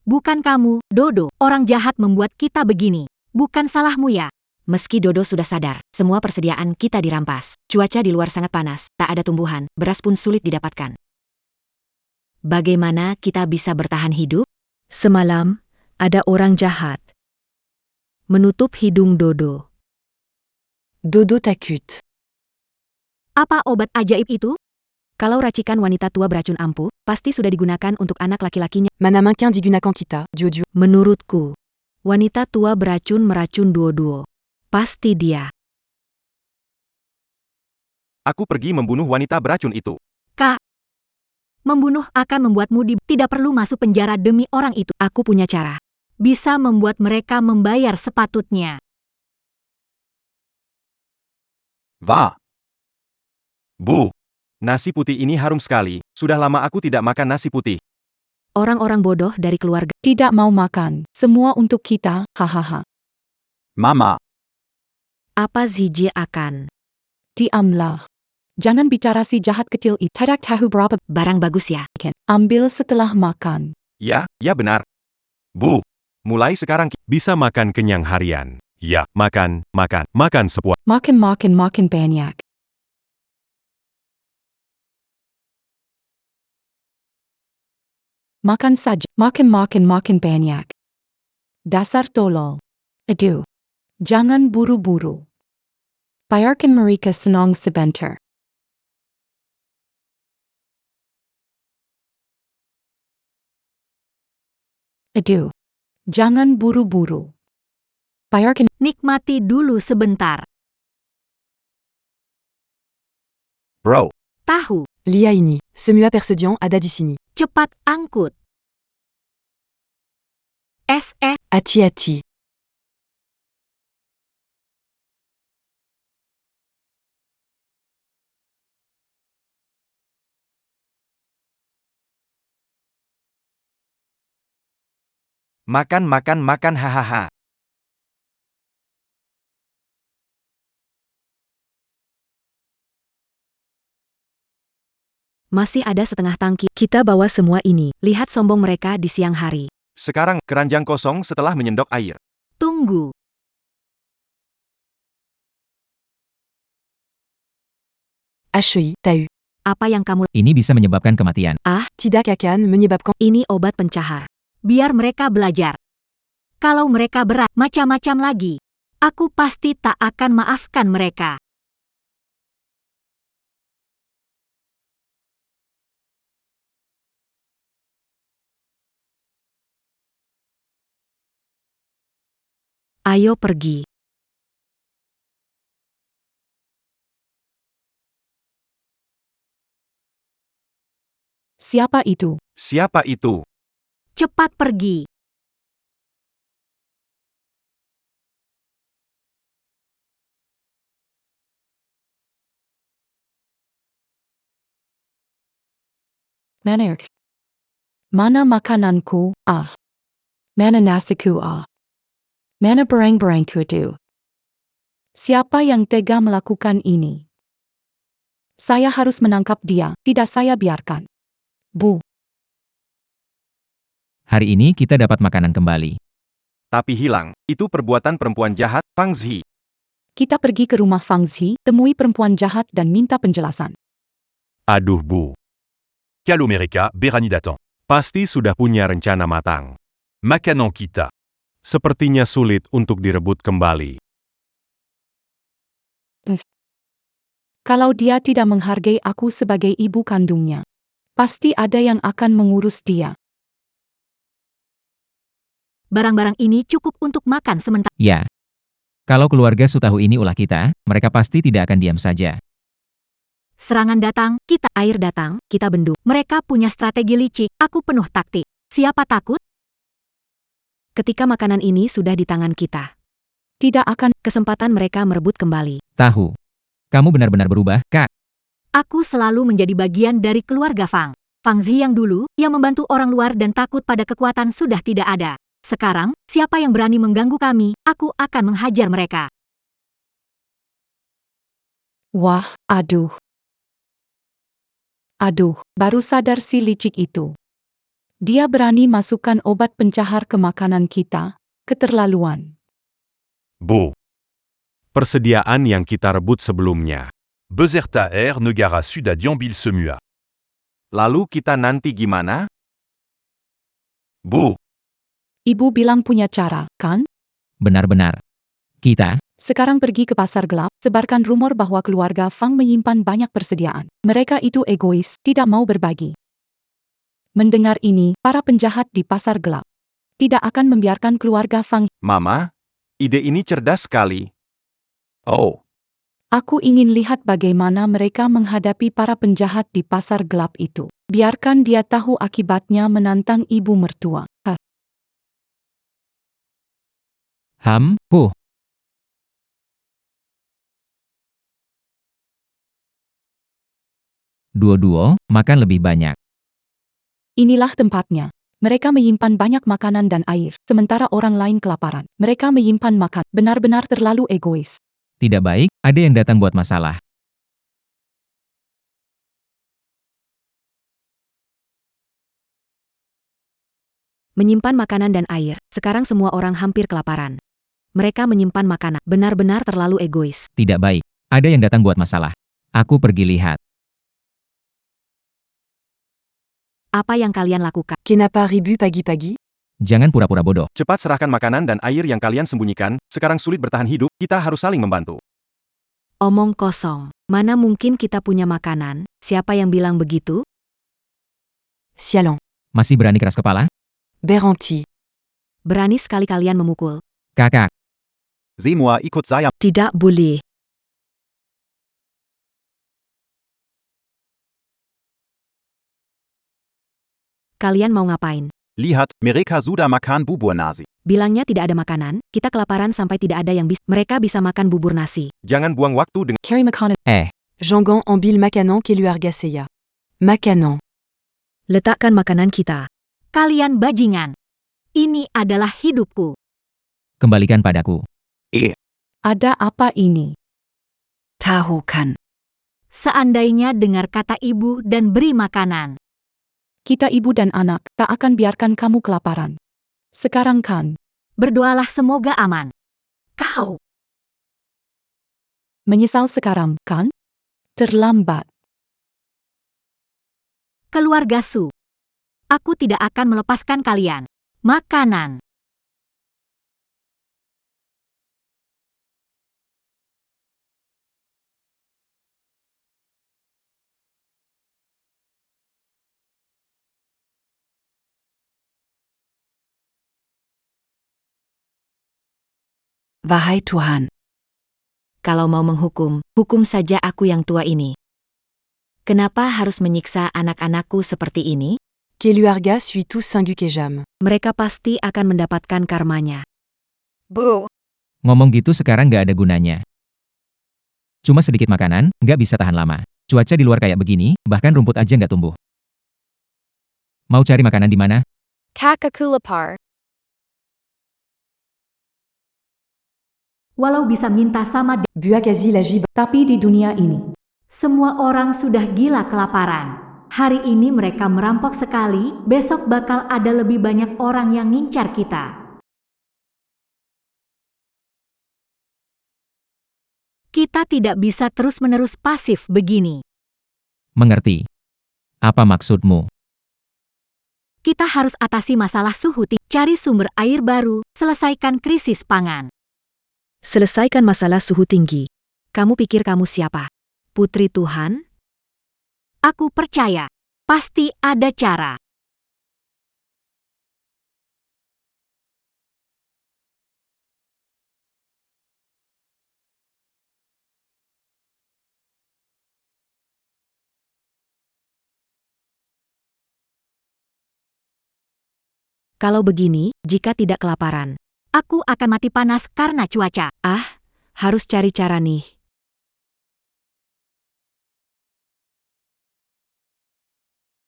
Bukan kamu, Dodo. Orang jahat membuat kita begini. Bukan salahmu ya. Meski Dodo sudah sadar, semua persediaan kita dirampas. Cuaca di luar sangat panas, tak ada tumbuhan, beras pun sulit didapatkan. Bagaimana kita bisa bertahan hidup? Semalam, ada orang jahat menutup hidung Dodo. Dodo takut. Apa obat ajaib itu? Kalau racikan wanita tua beracun ampuh, pasti sudah digunakan untuk anak laki-lakinya. Manamakin digunakan kita, Jojo. Menurutku, wanita tua beracun meracun duo-duo. Pasti dia. Aku pergi membunuh wanita beracun itu. Kak, membunuh akan membuatmu tidak perlu masuk penjara demi orang itu. Aku punya cara. Bisa membuat mereka membayar sepatutnya. Va. Bu. Nasi putih ini harum sekali. Sudah lama aku tidak makan nasi putih. Orang-orang bodoh dari keluarga. Tidak mau makan. Semua untuk kita, hahaha. Mama. Apa Ziji akan? Diamlah. Jangan bicara si jahat kecil itu. Tidak tahu berapa Barang bagus ya. ambil setelah makan. Ya, ya benar. Bu. Mulai sekarang Bisa makan kenyang harian. Ya, makan sepuas. Makan banyak. Makan saja. Makan banyak. Dasar tolol. Aduh. Jangan buru-buru. Biarkan mereka senang sebentar. Aduh. Jangan buru-buru. Biarkan. Nikmati dulu sebentar. Bro. Tahu, Lia ini, semua persediaan ada di sini. cepat angkut. Hati-hati. Makan, makan, makan, hahaha. Masih ada setengah tangki. Kita bawa semua ini. Lihat sombong mereka di siang hari. Sekarang, keranjang kosong setelah menyendok air. Tunggu. HEI, t'as eu. Apa yang kamu... Ini bisa menyebabkan kematian. Tidak akan menyebabkan. Ini obat pencahar. Biar mereka belajar. Kalau mereka berat, macam-macam lagi. Aku pasti tak akan maafkan mereka. Ayo pergi. Siapa itu? Siapa itu? Cepat pergi. Menerik. Mana makananku? Mana nasiku? Mana barang-barangku itu? Siapa yang tega melakukan ini? Saya harus menangkap dia, tidak saya biarkan. Bu, Hari ini kita dapat makanan kembali. Tapi hilang. Itu perbuatan perempuan jahat, Fang Zhi. kita pergi ke rumah Fang Zhi, temui perempuan jahat dan minta penjelasan. Aduh Bu. Calomereka, Berani Datan. Pasti sudah punya rencana matang. Makanan kita. Sepertinya sulit untuk direbut kembali. Kalau dia tidak menghargai aku sebagai ibu kandungnya, pasti ada yang akan mengurus dia. Barang-barang ini cukup untuk makan sementara. Ya. Kalau keluarga Sutahu ini ulah kita, mereka pasti tidak akan diam saja. Serangan datang, kita air datang, kita bendung. Mereka punya strategi licik, aku penuh taktik. Siapa takut? Ketika makanan ini sudah di tangan kita, Tidak akan. kesempatan mereka merebut kembali. Tahu. Kamu benar-benar berubah, Kak. Aku selalu menjadi bagian dari keluarga Fang. Fang Zhi yang dulu, yang membantu orang luar dan takut pada kekuatan sudah tidak ada. Sekarang, siapa yang berani mengganggu kami, aku akan menghajar mereka. Wah, aduh. Aduh, baru sadar si licik itu. Dia berani masukkan obat pencahar ke makanan kita. Keterlaluan. Bu. Persediaan yang kita rebut sebelumnya. Bezerta R. Negara Suda Diambil Semua. Lalu kita nanti gimana? Bu. Ibu bilang punya cara, kan? Benar-benar. Kita, Sekarang pergi ke pasar gelap, sebarkan rumor bahwa keluarga Fang menyimpan banyak persediaan. Mereka itu egois, tidak mau berbagi. Mendengar ini, para penjahat di pasar gelap tidak akan membiarkan keluarga Fang. Mama, ide ini cerdas sekali. Oh, Aku ingin lihat bagaimana mereka menghadapi para penjahat di pasar gelap itu. Biarkan dia tahu akibatnya menantang ibu mertua. Duo-duo, makan lebih banyak. Inilah tempatnya. Mereka menyimpan banyak makanan dan air, sementara orang lain kelaparan. Mereka menyimpan makan, benar-benar terlalu egois. Tidak baik, ada yang datang buat masalah. Menyimpan makanan dan air, sekarang semua orang hampir kelaparan. Mereka menyimpan makanan, benar-benar terlalu egois. Tidak baik, ada yang datang buat masalah. Aku pergi lihat. Apa yang kalian lakukan? Kenapa ribu pagi-pagi? Jangan pura-pura bodoh. cepat serahkan makanan dan air yang kalian sembunyikan. Sekarang sulit bertahan hidup, kita harus saling membantu. Omong kosong. Mana mungkin kita punya makanan? Siapa yang bilang begitu? Sialan. Masih berani keras kepala? Beranti. Berani sekali kalian memukul. Kakak, Semua ikut saya. Tidak boleh. Kalian mau ngapain? Lihat, mereka sudah makan bubur nasi. Bilangnya tidak ada makanan, kita kelaparan sampai tidak ada yang bisa. Mereka bisa makan bubur nasi. Jangan buang waktu dengan Carrie McConnell. Jangan ambil makanan keluarga saya. Makanan. Letakkan makanan kita. Kalian bajingan. Ini adalah hidupku. Kembalikan padaku. Ada apa ini? Tahu kan. Seandainya dengar kata ibu dan beri makanan. Kita ibu dan anak tak akan biarkan kamu kelaparan. Sekarang kan, Berdoalah semoga aman. Kau. menyesal sekarang, kan? Terlambat. Keluarga Su. Aku tidak akan melepaskan kalian. Makanan. Wahai Tuhan. Kalau mau menghukum, hukum saja aku yang tua ini. Kenapa harus menyiksa anak-anakku seperti ini? Keluarga suis tous singu kejam. Mereka pasti akan mendapatkan karmanya. Bu. Ngomong gitu sekarang nggak ada gunanya. Cuma sedikit makanan, nggak bisa tahan lama. Cuaca di luar kayak begini, bahkan rumput aja nggak tumbuh. Mau cari makanan di mana? Kakaku lapar. Walau bisa minta sama Buakazi la gib. Tapi di dunia ini, semua orang sudah gila kelaparan. Hari ini mereka merampok sekali, besok bakal ada lebih banyak orang yang ngincar kita. Kita tidak bisa terus-menerus pasif begini. Mengerti. Apa maksudmu? Kita harus atasi masalah suhu tinggi, cari sumber air baru, selesaikan krisis pangan. Selesaikan masalah suhu tinggi. Kamu pikir kamu siapa? Putri Tuhan? Aku percaya, pasti ada cara. Kalau begini, jika tidak kelaparan. Aku akan mati panas karena cuaca. Harus cari cara nih.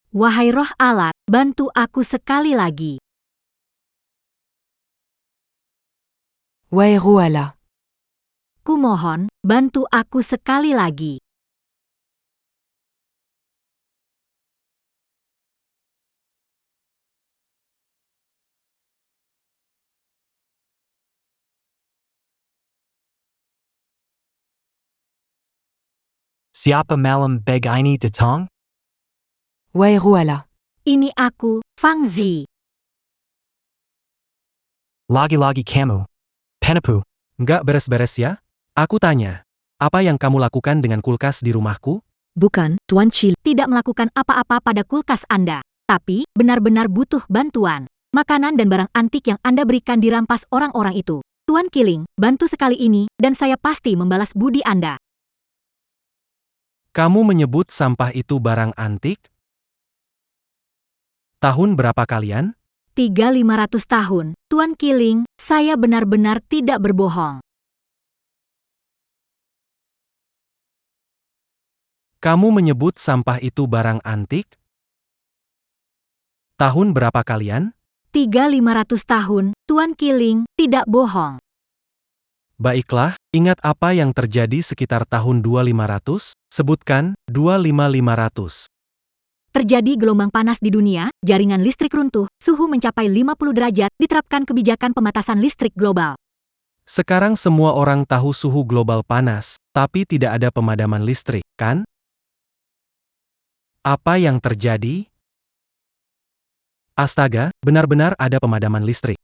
Wahai roh alat, bantu aku sekali lagi. Wahai Ruala. Kumohon, bantu aku sekali lagi. Siapa malam begini datang? Wahai Ruala. Ini aku, Fang Zi. Lagi-lagi kamu. Penepu. Nggak beres-beres ya? Aku tanya. Apa yang kamu lakukan dengan kulkas di rumahku? Bukan, Tuan Chil. Tidak melakukan apa-apa pada kulkas Anda, tapi benar-benar butuh bantuan. Makanan dan barang antik yang Anda berikan dirampas orang-orang itu. Tuan Kiling, bantu sekali ini, dan saya pasti membalas budi Anda. Kamu menyebut sampah itu barang antik? Tahun berapa kalian? 3.500 tahun, Tuan Kiling, saya benar-benar tidak berbohong. Kamu menyebut sampah itu barang antik? Tahun berapa kalian? 3.500 tahun, Tuan Kiling, tidak bohong. Baiklah, ingat apa yang terjadi sekitar tahun 2500? Sebutkan, 25500. Terjadi gelombang panas di dunia, jaringan listrik runtuh, suhu mencapai 50 derajat, diterapkan kebijakan pembatasan listrik global. Sekarang semua orang tahu suhu global panas, tapi tidak ada pemadaman listrik, kan? Apa yang terjadi? Astaga, benar-benar ada pemadaman listrik.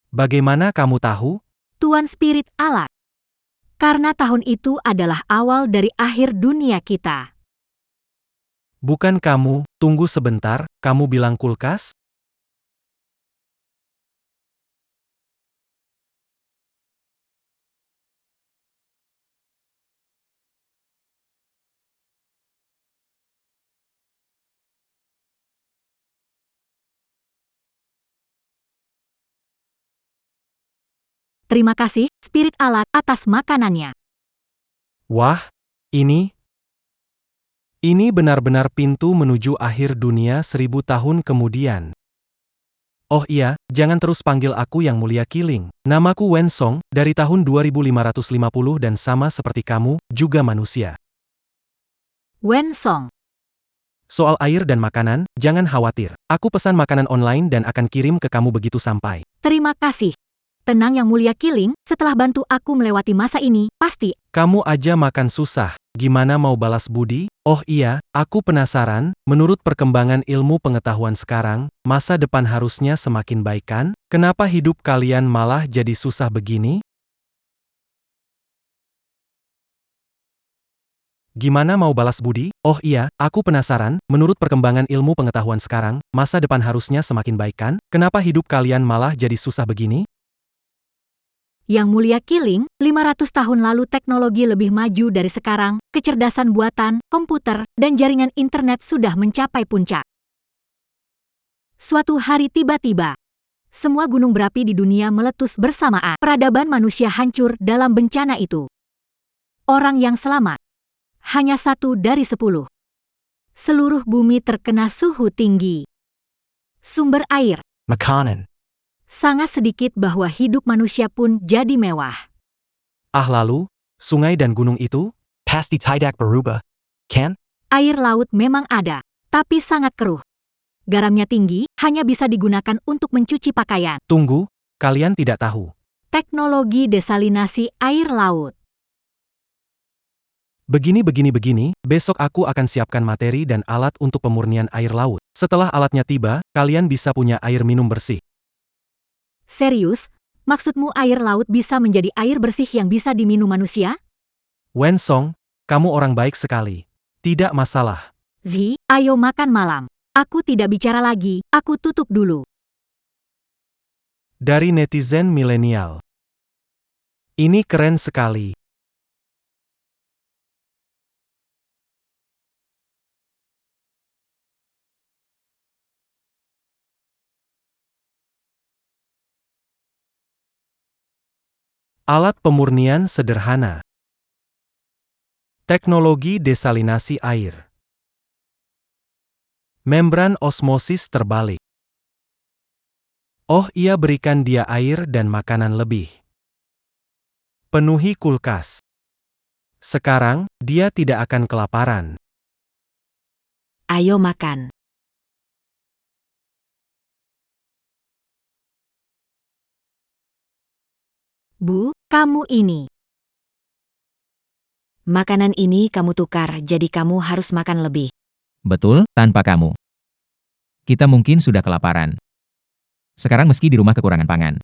Bagaimana kamu tahu? Tuan Spirit Alat. Karena tahun itu adalah awal dari akhir dunia kita. Bukan kamu, tunggu sebentar, kamu bilang kulkas? Terima kasih, Spirit Alat, atas makanannya. Wah, ini benar-benar pintu menuju akhir dunia 1000 tahun kemudian. Oh iya, jangan terus panggil aku yang mulia Kiling. Namaku Wen Song, dari tahun 2550 dan sama seperti kamu, juga manusia. Wen Song. Soal air dan makanan, jangan khawatir. Aku pesan makanan online dan akan kirim ke kamu begitu sampai. Terima kasih. Tenang Yang Mulia Kiling, setelah bantu aku melewati masa ini, pasti. Kamu aja makan susah. Gimana mau balas budi? Oh iya, aku penasaran, menurut perkembangan ilmu pengetahuan sekarang, masa depan harusnya semakin baik kan? Kenapa hidup kalian malah jadi susah begini? Gimana mau balas budi? Oh iya, aku penasaran, menurut perkembangan ilmu pengetahuan sekarang, masa depan harusnya semakin baik kan? Kenapa hidup kalian malah jadi susah begini? Yang Mulia Kiling, 500 tahun lalu teknologi lebih maju dari sekarang, kecerdasan buatan, komputer, dan jaringan internet sudah mencapai puncak. Suatu hari tiba-tiba, semua gunung berapi di dunia meletus bersamaan. Peradaban manusia hancur dalam bencana itu. Orang yang selamat, hanya 1 dari 10. Seluruh bumi terkena suhu tinggi. Sumber air, Makanan. sangat sedikit bahwa hidup manusia pun jadi mewah. Ah lalu, sungai dan gunung itu? Pasti tidak berubah, kan? Air laut memang ada, tapi sangat keruh. Garamnya tinggi, hanya bisa digunakan untuk mencuci pakaian. Tunggu, kalian tidak tahu. Teknologi desalinasi air laut. Begini, besok aku akan siapkan materi dan alat untuk pemurnian air laut. Setelah alatnya tiba, kalian bisa punya air minum bersih. Serius? Maksudmu air laut bisa menjadi air bersih yang bisa diminum manusia? Wen Song, kamu orang baik sekali. Tidak masalah. Zi, ayo makan malam. Aku tidak bicara lagi, aku tutup dulu. Dari netizen milenial. Ini keren sekali. Alat pemurnian sederhana. Teknologi desalinasi air. Membran osmosis terbalik. Oh iya, berikan dia air dan makanan lebih. Penuhi kulkas. Sekarang, dia tidak akan kelaparan. Ayo makan. Bu, kamu ini. Makanan ini kamu tukar, jadi kamu harus makan lebih. Betul, tanpa kamu. Kita mungkin sudah kelaparan. Sekarang meski di rumah kekurangan pangan.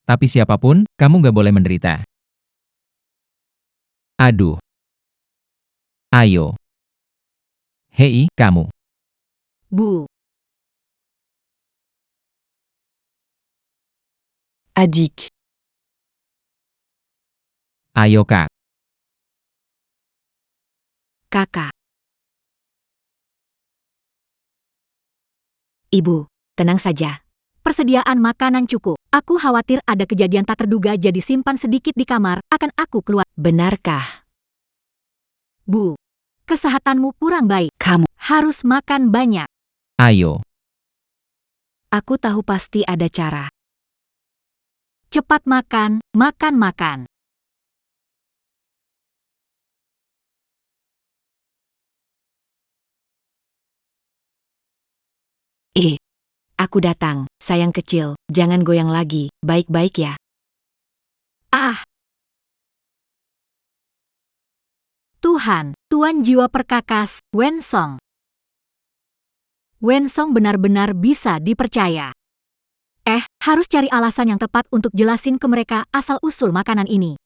Tapi siapapun, kamu nggak boleh menderita. Aduh. Ayo. Hei, kamu. Bu. Adik. Ayo kak. Kakak. Ibu, tenang saja. Persediaan makanan cukup. Aku khawatir ada kejadian tak terduga, jadi simpan sedikit di kamar, akan aku keluar. Benarkah? Bu, kesehatanmu kurang baik. Kamu Harus makan banyak. Ayo. Aku tahu pasti ada cara. Cepat makan, makan. Aku datang, sayang kecil, jangan goyang lagi, baik-baik ya. Ah. Tuhan, Tuan jiwa perkakas, Wen Song. Wen Song benar-benar bisa dipercaya. Harus cari alasan yang tepat untuk jelasin ke mereka asal-usul makanan ini.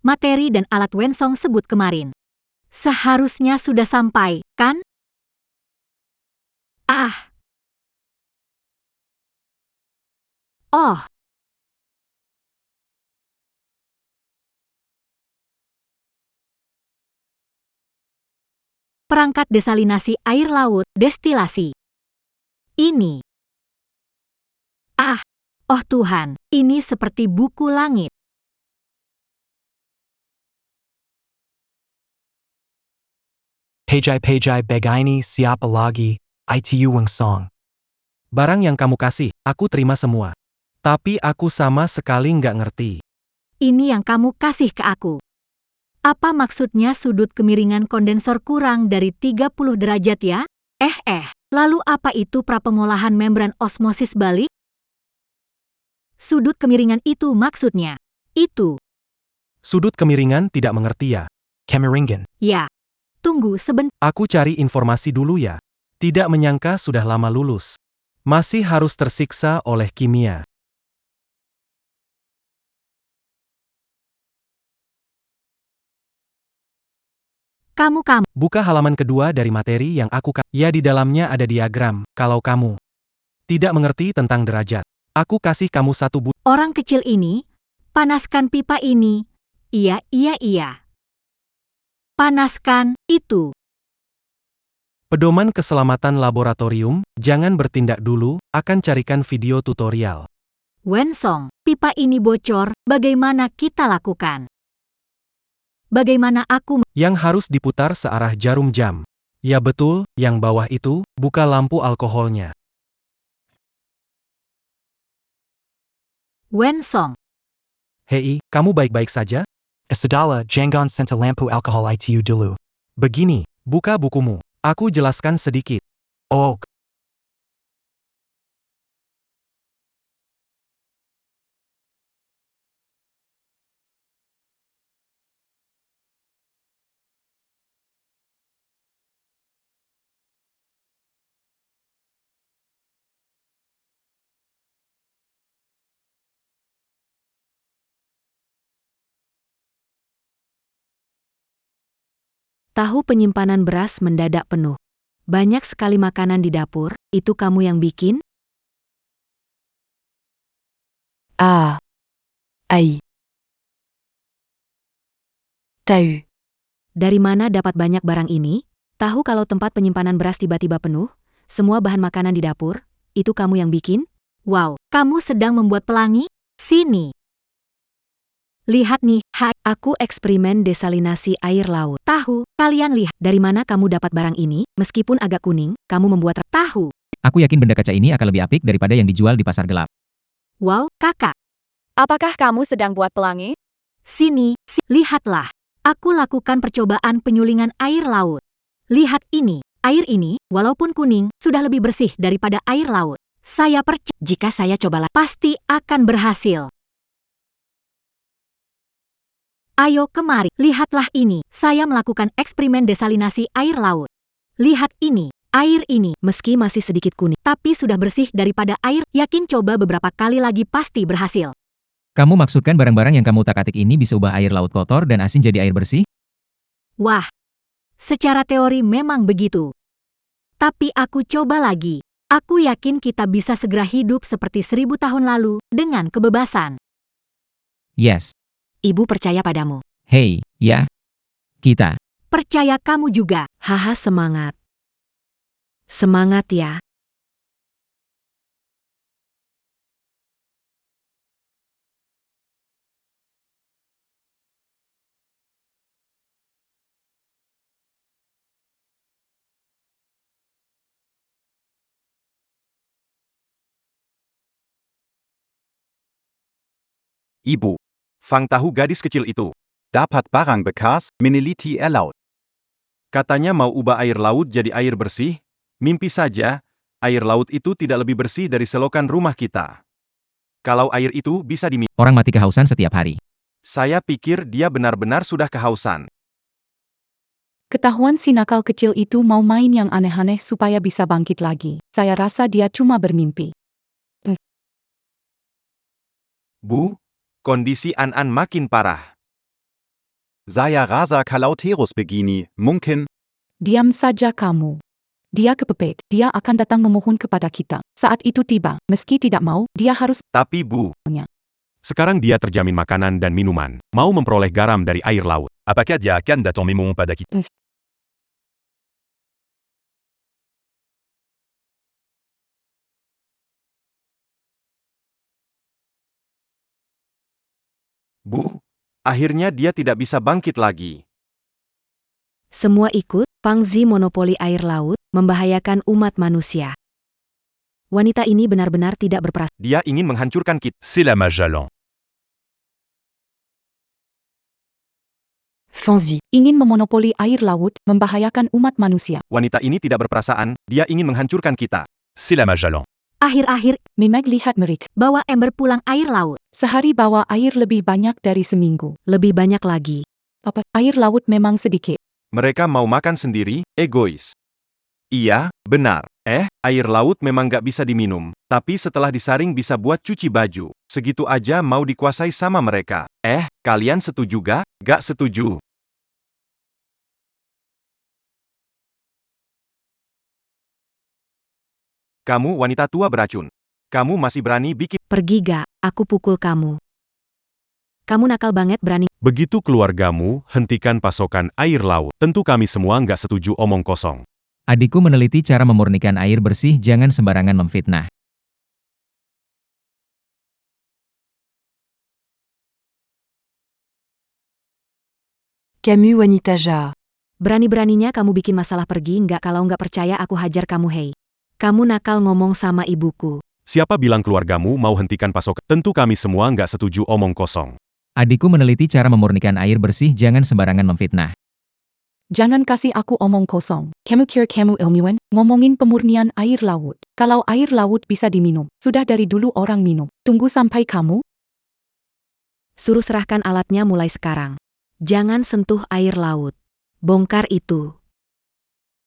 Materi dan alat Wen Song sebut kemarin. Seharusnya sudah sampai, kan? Oh. Perangkat desalinasi air laut, destilasi. Ini. Oh Tuhan, ini seperti buku langit. Pejai Begaini siapa lagi, itu Wang Song. Barang yang kamu kasih, aku terima semua. Tapi aku sama sekali nggak ngerti. Ini yang kamu kasih ke aku. Apa maksudnya sudut kemiringan kondensor kurang dari 30 derajat ya? Lalu apa itu prapengolahan membran osmosis balik? Sudut kemiringan itu maksudnya. Itu. Sudut kemiringan tidak mengerti ya? Kemiringen. Ya. Tunggu sebentar. Aku cari informasi dulu ya. Tidak menyangka sudah lama lulus. Masih harus tersiksa oleh kimia. Kamu. Buka halaman kedua dari materi yang aku ya, di dalamnya ada diagram. Kalau kamu tidak mengerti tentang derajat, aku kasih kamu satu Orang kecil ini, panaskan pipa ini. Iya. Panaskan itu. Pedoman keselamatan laboratorium, jangan bertindak dulu, akan carikan video tutorial. Wensong, pipa ini bocor, bagaimana kita lakukan? Bagaimana aku Yang harus diputar searah jarum jam. Ya betul, yang bawah itu, buka lampu alkoholnya. Wensong. Hei, kamu baik-baik saja? Sudahlah, jangan sentuh lampu alkohol itu dulu. Begini, buka bukumu. Aku jelaskan sedikit. Oh. Tahu penyimpanan beras mendadak penuh. Banyak sekali makanan di dapur, itu kamu yang bikin? Tahu. Dari mana dapat banyak barang ini? Tahu kalau tempat penyimpanan beras tiba-tiba penuh? Semua bahan makanan di dapur, itu kamu yang bikin? Wow, kamu sedang membuat pelangi? Sini. Lihat nih, aku eksperimen desalinasi air laut. Tahu, kalian lihat. Dari mana kamu dapat barang ini? Meskipun agak kuning, kamu membuat tahu. Aku yakin benda kaca ini akan lebih apik daripada yang dijual di pasar gelap. Wow, kakak. Apakah kamu sedang buat pelangi? Sini, lihatlah. Aku lakukan percobaan penyulingan air laut. Lihat ini, air ini, walaupun kuning, sudah lebih bersih daripada air laut. Saya percaya, jika saya coba pasti akan berhasil. Ayo kemari, lihatlah ini. Saya melakukan eksperimen desalinasi air laut. Lihat ini, air ini, meski masih sedikit kuning, tapi sudah bersih daripada air. Yakin coba beberapa kali lagi pasti berhasil. Kamu maksudkan barang-barang yang kamu utak-atik ini bisa ubah air laut kotor dan asin jadi air bersih? Wah, secara teori memang begitu. Tapi aku coba lagi. Aku yakin kita bisa segera hidup seperti 1000 tahun lalu, dengan kebebasan. Yes. Ibu percaya padamu. Hei, ya. Kita. Percaya kamu juga. Haha, semangat. Semangat ya. Ibu. Fang tahu gadis kecil itu. Dapat barang bekas, meneliti air laut. Katanya mau ubah air laut jadi air bersih. Mimpi saja, air laut itu tidak lebih bersih dari selokan rumah kita. Kalau air itu bisa diminum. Orang mati kehausan setiap hari. Saya pikir dia benar-benar sudah kehausan. Ketahuan si nakal kecil itu mau main yang aneh-aneh supaya bisa bangkit lagi. Saya rasa dia cuma bermimpi. Bu, kondisi An-An makin parah. Saya rasa kalau terus begini, mungkin. Diam saja kamu. Dia kepepet, dia akan datang memohon kepada kita. Saat itu tiba, meski tidak mau, dia harus. Tapi Bu, sekarang dia terjamin makanan dan minuman. Mau memperoleh garam dari air laut. Apakah dia akan datang memohon pada kita? Bu, akhirnya dia tidak bisa bangkit lagi. Semua ikut, Fang Zi monopoli air laut, membahayakan umat manusia. Wanita ini benar-benar tidak berperasaan. Dia ingin menghancurkan kita. C'est la Magellan. Fang Zi ingin memonopoli air laut, membahayakan umat manusia. Wanita ini tidak berperasaan, dia ingin menghancurkan kita. C'est la Magellan. Akhir-akhir, Memang lihat mereka. bawa ember pulang air laut. Sehari bawa air lebih banyak dari seminggu. Lebih banyak lagi. Apa, air laut memang sedikit. Mereka mau makan sendiri, egois. Iya, benar. Air laut memang gak bisa diminum, tapi setelah disaring bisa buat cuci baju. Segitu aja mau dikuasai sama mereka. Kalian setuju gak setuju? Kamu wanita tua beracun. Kamu masih berani bikin... Pergi gak, aku pukul kamu. Kamu nakal banget berani. Begitu keluargamu, hentikan pasokan air laut. Tentu kami semua nggak setuju omong kosong. Adikku meneliti cara memurnikan air bersih, jangan sembarangan memfitnah. Camus wanita jahat. Berani-beraninya kamu bikin masalah, pergi nggak? Kalau nggak percaya aku hajar kamu. Hei. Kamu nakal ngomong sama ibuku. Siapa bilang keluargamu mau hentikan pasokan? Tentu kami semua nggak setuju omong kosong. Adikku meneliti cara memurnikan air bersih, jangan sembarangan memfitnah. Jangan kasih aku omong kosong. Kamu kira kamu ilmuwan, ngomongin pemurnian air laut. Kalau air laut bisa diminum, sudah dari dulu orang minum. Tunggu sampai kamu. Suruh serahkan alatnya mulai sekarang. Jangan sentuh air laut. Bongkar itu.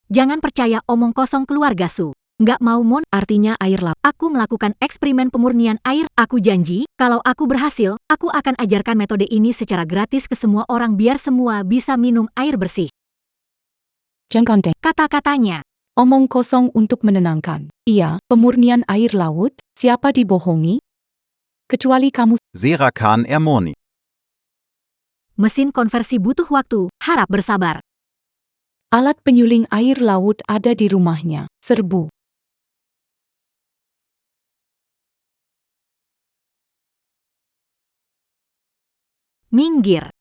Jangan percaya omong kosong keluarga Su. Nggak mau Artinya air laut. aku melakukan eksperimen pemurnian air. Aku janji, kalau aku berhasil, aku akan ajarkan metode ini secara gratis ke semua orang biar semua bisa minum air bersih. Jangan deh. Kata-katanya. Omong kosong untuk menenangkan. Iya, pemurnian air laut, siapa dibohongi? Kecuali kamu. Serakan Ermoni. Mesin konversi butuh waktu, harap bersabar. Alat penyuling air laut ada di rumahnya. Serbu. Minggir.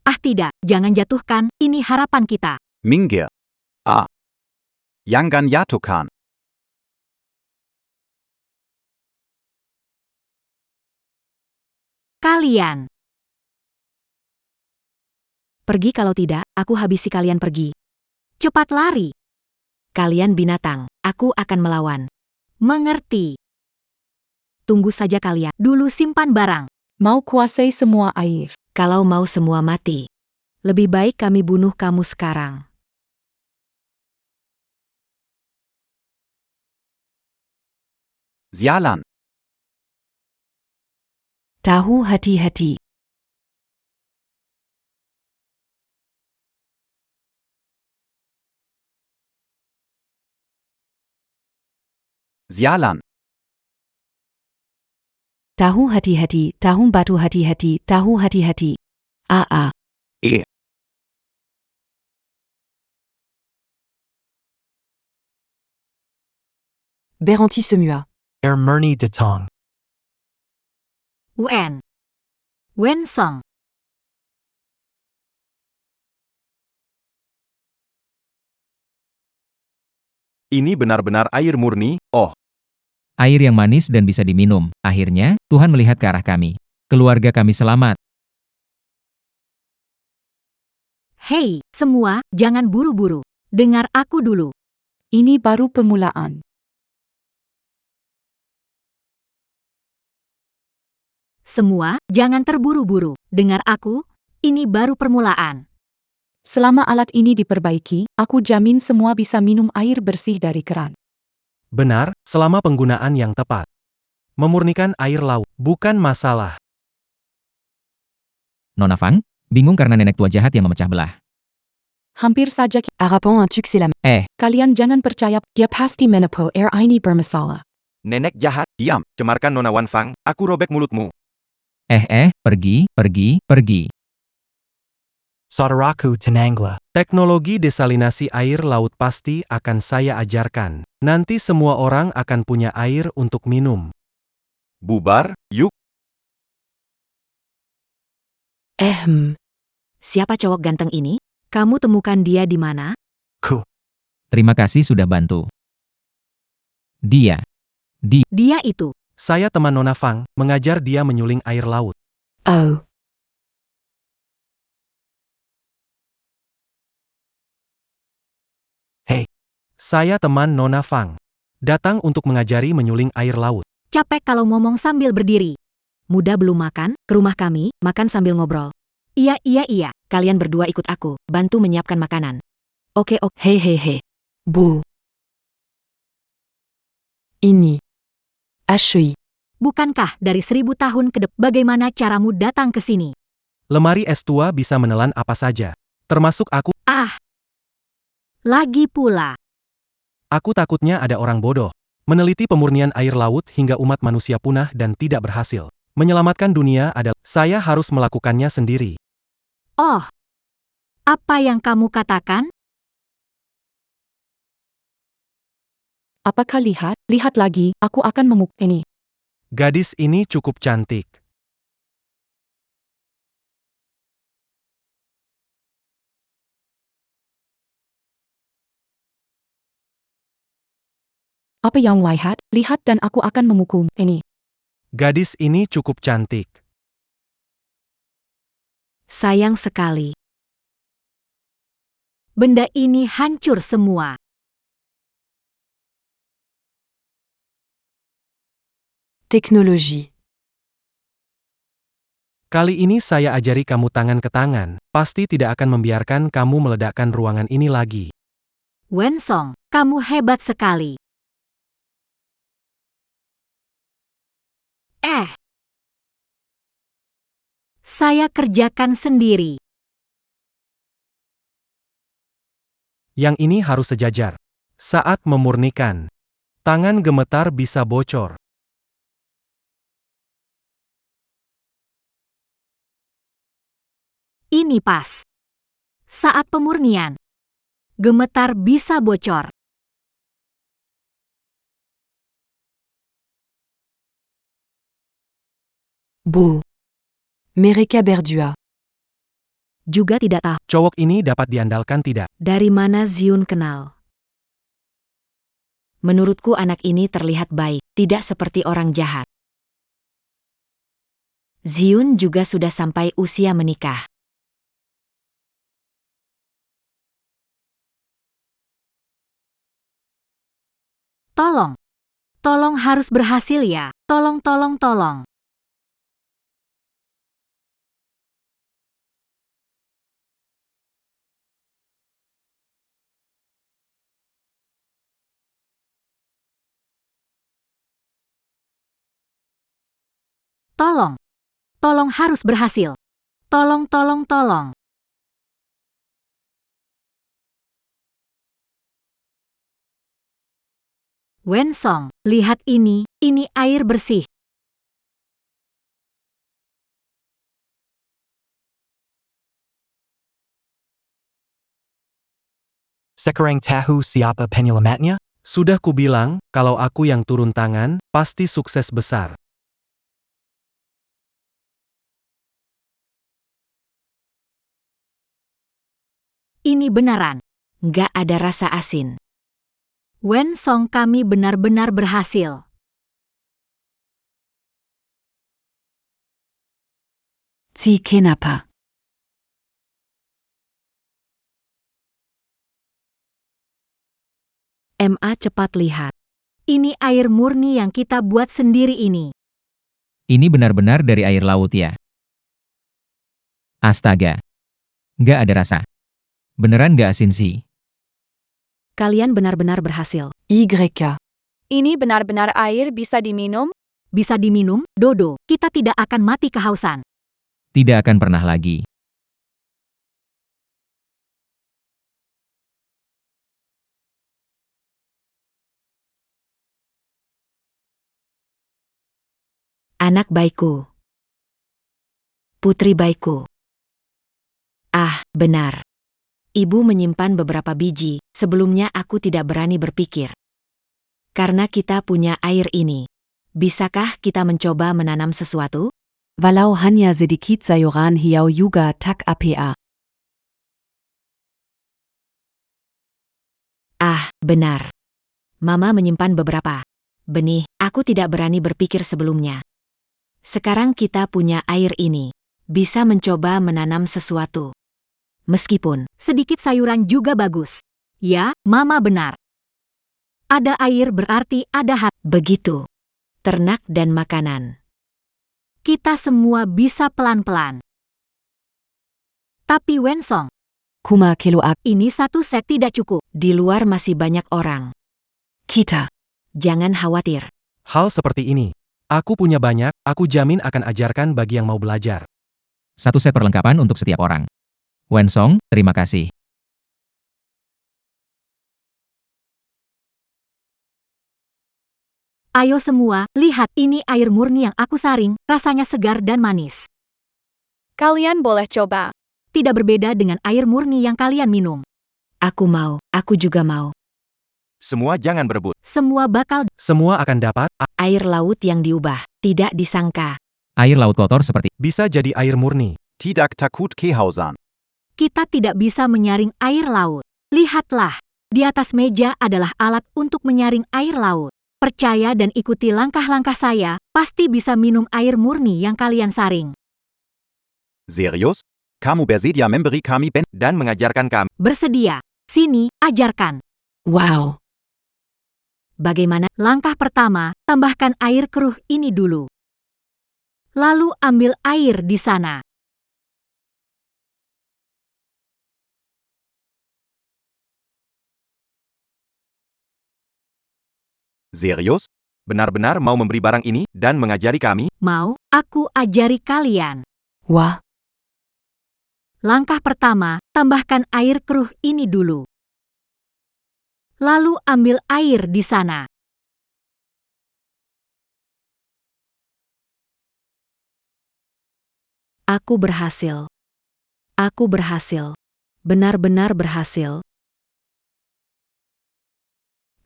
Ah tidak, jangan jatuhkan, ini harapan kita. Minggir. Jangan jatuhkan. Kalian. Pergi, kalau tidak, aku habisi kalian. Pergi. Cepat lari. Kalian binatang, aku akan melawan. Mengerti. Tunggu saja kalian. Dulu simpan barang. Mau kuasai semua air. Kalau mau semua mati. Lebih baik kami bunuh kamu sekarang. Sialan. Tahu hati-hati. Sialan. Tahu hati-hati, tahu batu hati-hati, tahu hati-hati. E. Beranti semua. Ermerni Detong. Wen. Wen Song. Ini benar-benar air murni. Air yang manis dan bisa diminum. Akhirnya, Tuhan melihat ke arah kami. Keluarga kami selamat. Hei, semua, jangan buru-buru. Dengar aku dulu. Ini baru permulaan. Semua, jangan terburu-buru. Dengar aku, ini baru permulaan. Selama alat ini diperbaiki, aku jamin semua bisa minum air bersih dari keran. Benar, selama penggunaan yang tepat. Memurnikan air laut bukan masalah. Nona Fang, bingung karena nenek tua jahat yang memecah belah. Hampir saja. Arapon un truc c'est la... Kalian jangan percaya, dia pasti menipu. Air ini bermasalah. Nenek jahat, diam. Cemarkan Nona Wan Fang, aku robek mulutmu. Pergi. Saudaraku Tenangla. Teknologi desalinasi air laut pasti akan saya ajarkan. Nanti semua orang akan punya air untuk minum. Bubar, yuk. Siapa cowok ganteng ini? Kamu temukan dia di mana? Terima kasih sudah bantu. Dia Dia itu. Saya teman Nona Fang, mengajar dia menyuling air laut. Oh. Saya teman Nona Fang. Datang untuk mengajari menyuling air laut. Capek kalau ngomong sambil berdiri. Muda belum makan, ke rumah kami, makan sambil ngobrol. Iya. Kalian berdua ikut aku, bantu menyiapkan makanan. Oke. Hehehe. Bu. Ini. Ashui. Bukankah dari 1000 tahun ke depan bagaimana caramu datang ke sini? Lemari es tua bisa menelan apa saja. Termasuk aku. Lagi pula. Aku takutnya ada orang bodoh. Meneliti pemurnian air laut hingga umat manusia punah dan tidak berhasil. Menyelamatkan dunia adalah saya harus melakukannya sendiri. Oh. Apa yang kamu katakan? Apakah lihat? Lihat lagi, aku akan memuk ini. Gadis ini cukup cantik. Apa yang lihat? Lihat dan aku akan memukul ini. Gadis ini cukup cantik. Sayang sekali. Benda ini hancur semua. Teknologi. Kali ini saya ajari kamu tangan ke tangan, pasti tidak akan membiarkan kamu meledakkan ruangan ini lagi. Wen Song, kamu hebat sekali. Saya kerjakan sendiri. Yang ini harus sejajar. Saat memurnikan, tangan gemetar bisa bocor. Ini pas. Saat pemurnian, gemetar bisa bocor. Bu. Mereka berdua. Juga tidak tahu Cowok ini dapat diandalkan tidak? dari mana Ziun kenal. Menurutku anak ini terlihat baik, tidak seperti orang jahat. Ziun juga sudah sampai usia menikah. Tolong harus berhasil ya. Tolong. Tolong harus berhasil. Tolong. Wen Song, lihat ini air bersih. Sekarang tahu siapa penyelamatnya? Sudah kubilang, kalau aku yang turun tangan, pasti sukses besar. Ini beneran. Nggak ada rasa asin. Wen Song, kami benar-benar berhasil. Kenapa? Cepat lihat. Ini air murni yang kita buat sendiri ini. ini benar-benar dari air laut ya. Astaga. Nggak ada rasa. Beneran nggak asin sih. Kalian benar-benar berhasil. Ini benar-benar air bisa diminum? Bisa diminum, Dodo. Kita tidak akan mati kehausan. Tidak akan pernah lagi. Anak baikku. Putri baikku. Benar. Ibu menyimpan beberapa biji, sebelumnya aku tidak berani berpikir. Karena kita punya air ini. Bisakah kita mencoba menanam sesuatu? Walau hanya sedikit sayuran hijau juga tak apa. Ah, benar. Mama menyimpan beberapa benih. Aku tidak berani berpikir sebelumnya. Sekarang kita punya air ini. Bisa mencoba menanam sesuatu. Meskipun Sedikit sayuran juga bagus. Ya, Mama benar. Ada air berarti ada hati. begitu. Ternak dan makanan. Kita semua bisa pelan-pelan. Tapi Wensong, Kuma keluar. ini satu set tidak cukup. Di luar masih banyak orang. Kita. Jangan khawatir. Hal seperti ini. Aku punya banyak, aku jamin akan ajarkan bagi yang mau belajar. Satu set perlengkapan untuk setiap orang. Wensong, terima kasih. Ayo semua, lihat ini air murni yang aku saring, rasanya segar dan manis. Kalian boleh coba. Tidak berbeda dengan air murni yang kalian minum. Aku mau, aku juga mau. Semua jangan berebut. Semua bakal Semua akan dapat, Air laut yang diubah. Tidak disangka. Air laut kotor seperti bisa jadi air murni. Tidak takut kehausan. kita tidak bisa menyaring air laut. Lihatlah, di atas meja adalah alat untuk menyaring air laut. Percaya dan ikuti langkah-langkah saya, pasti bisa minum air murni yang kalian saring. Serius? Kamu bersedia memberi kami Dan mengajarkan kami. Bersedia. Sini, ajarkan. Wow. Bagaimana? Langkah pertama, tambahkan air keruh ini dulu. Lalu ambil air di sana. Serius? Benar-benar mau memberi barang ini dan mengajari kami? Mau, aku ajari kalian. Wah. Langkah pertama, tambahkan air keruh ini dulu. Lalu ambil air di sana. Aku berhasil. Aku berhasil. Benar-benar berhasil.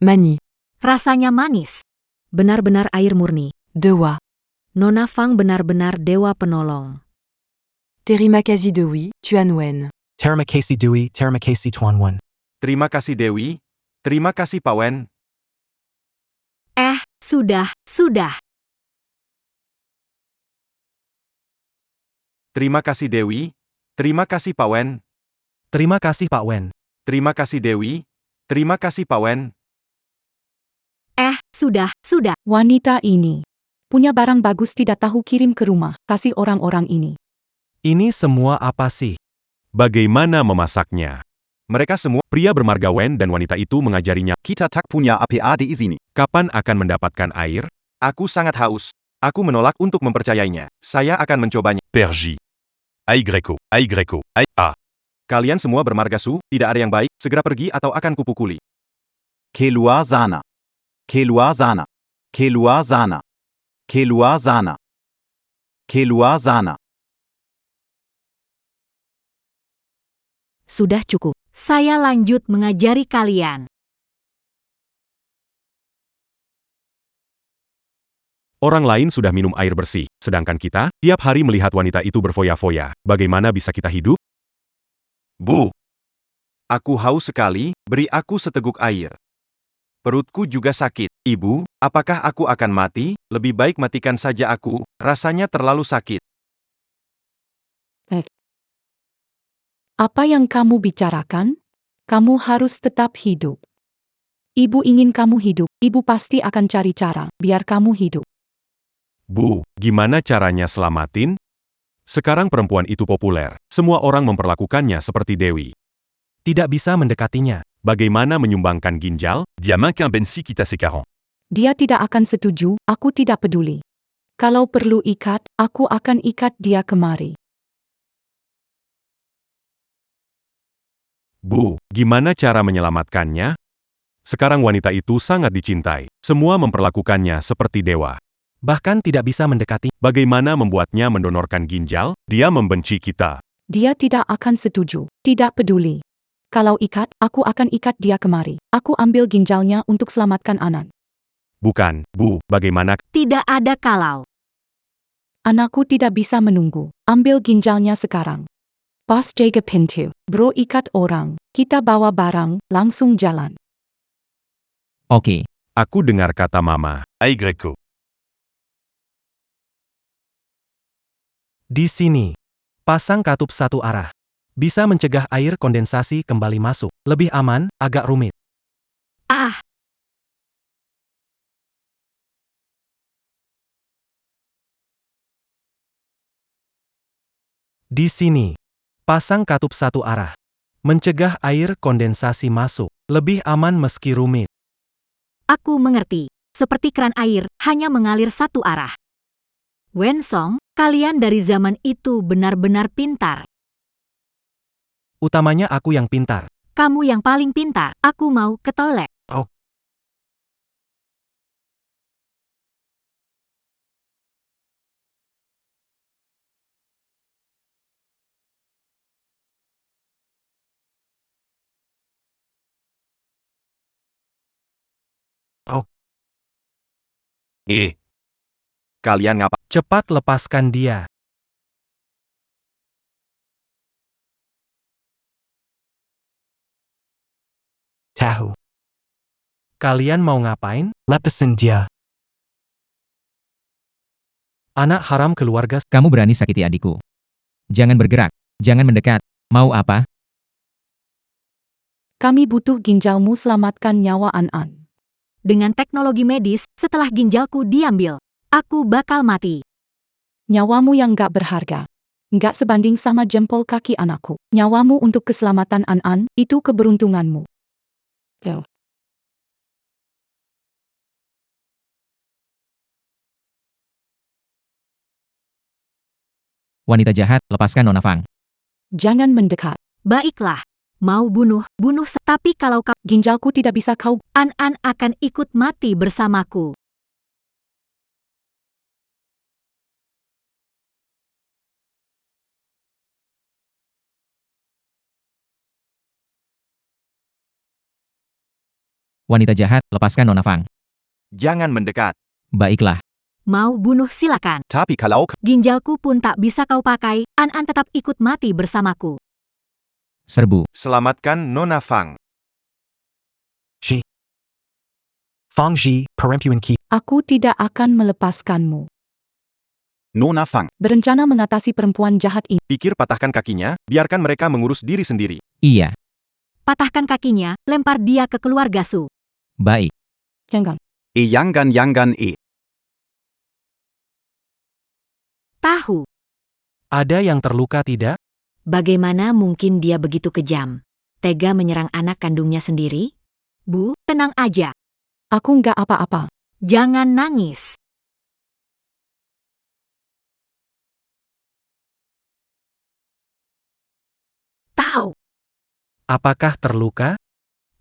Mani. Rasanya manis. Benar-benar air murni. Dewa. Nona Fang benar-benar dewa penolong. Terima kasih Dewi, Tuan Wen. Terima kasih Dewi, terima kasih Tuan Wen. Terima kasih Dewi. Terima kasih Pak Wen. Sudah. Terima kasih Dewi. Terima kasih Pak Wen. Terima kasih Pak Wen. Terima kasih Dewi. Terima kasih Pak Wen. Sudah. Wanita ini punya barang bagus tidak tahu kirim ke rumah, kasih orang-orang ini. Ini semua apa sih? Bagaimana memasaknya? Mereka semua, Pria bermarga Wen dan wanita itu mengajarinya. Kita tak punya apa di sini. Kapan akan mendapatkan air? aku sangat haus. Aku menolak untuk mempercayainya. Saya akan mencobanya. Perji. Aïe Greco. Aïe Greco. Aïe A. Kalian semua bermarga Su, tidak ada yang baik, segera pergi atau akan kupukuli. Keluar sana. Keluar sana. Keluar sana. Keluar sana. Keluar sana. Sudah cukup. Saya lanjut mengajari kalian. Orang lain sudah minum air bersih, sedangkan kita, tiap hari melihat wanita itu berfoya-foya. Bagaimana bisa kita hidup? Bu. Aku haus sekali, beri aku seteguk air. Perutku juga sakit. Ibu, apakah aku akan mati? Lebih baik matikan saja aku, rasanya terlalu sakit. Apa yang kamu bicarakan? Kamu harus tetap hidup. Ibu ingin kamu hidup, ibu pasti akan cari cara, biar kamu hidup. Bu, gimana caranya selamatin? Sekarang perempuan itu populer. Semua orang memperlakukannya seperti Dewi. Tidak bisa mendekatinya. Bagaimana menyumbangkan ginjal? Dia main qu'un Bensi quitte à ses 40. Dia tidak akan setuju, aku tidak peduli. Kalau perlu ikat, aku akan ikat dia kemari. Bu, gimana cara menyelamatkannya? Sekarang wanita itu sangat dicintai. Semua memperlakukannya seperti dewa. Bahkan tidak bisa mendekati. Bagaimana membuatnya mendonorkan ginjal? Dia membenci kita. Dia tidak akan setuju, tidak peduli. Kalau ikat, aku akan ikat dia kemari. Aku ambil ginjalnya untuk selamatkan anak. Bukan, Bu, bagaimana? Tidak ada kalau. Anakku tidak bisa menunggu. Ambil ginjalnya sekarang. Pas jaga pintu. Bro ikat orang. Kita bawa barang, langsung jalan. Oke. Aku dengar kata Mama. Ay Greco. Di sini, pasang katup satu arah. Bisa mencegah air kondensasi kembali masuk. Lebih aman, agak rumit. Ah, Di sini, pasang katup satu arah. Mencegah air kondensasi masuk. Lebih aman meski rumit. aku mengerti. Seperti keran air, hanya mengalir satu arah. Wensong, kalian dari zaman itu benar-benar pintar. Utamanya aku yang pintar. Kamu yang paling pintar. Aku mau ke toilet. Oh. Kalian ngapa? Cepat lepaskan dia. Tahu. Kalian mau ngapain? Lepasin dia. Anak haram keluarga. Kamu berani sakiti adikku. Jangan bergerak. Jangan mendekat. Mau apa? Kami butuh ginjalmu, selamatkan nyawa An-An. Dengan teknologi medis, setelah ginjalku diambil, aku bakal mati. Nyawamu yang gak berharga. Gak sebanding sama jempol kaki anakku. Nyawamu untuk keselamatan An-An, itu keberuntunganmu. Yo. Wanita jahat, lepaskan Nona Fang. Jangan mendekat. Baiklah, mau bunuh, tapi kalau kau Ginjalku tidak bisa kau. An-An akan ikut mati bersamaku. Wanita jahat, lepaskan Nona Fang. Jangan mendekat. Baiklah. Mau bunuh silakan. Tapi kalau Ginjalku pun tak bisa kau pakai, An-An tetap ikut mati bersamaku. Serbu. Selamatkan Nona Fang. Fangji, perempuan ki. Aku tidak akan melepaskanmu. Nona Fang, Berencana mengatasi perempuan jahat ini. Pikir patahkan kakinya, biarkan mereka mengurus diri sendiri. Iya. Patahkan kakinya, lempar dia ke keluarga Su. Baik. Jangan. Yangan. Tahu, Ada yang terluka tidak? Bagaimana mungkin dia begitu kejam? Tega menyerang anak kandungnya sendiri? Bu, tenang aja. Aku nggak apa-apa. Jangan nangis. Tahu, Apakah terluka?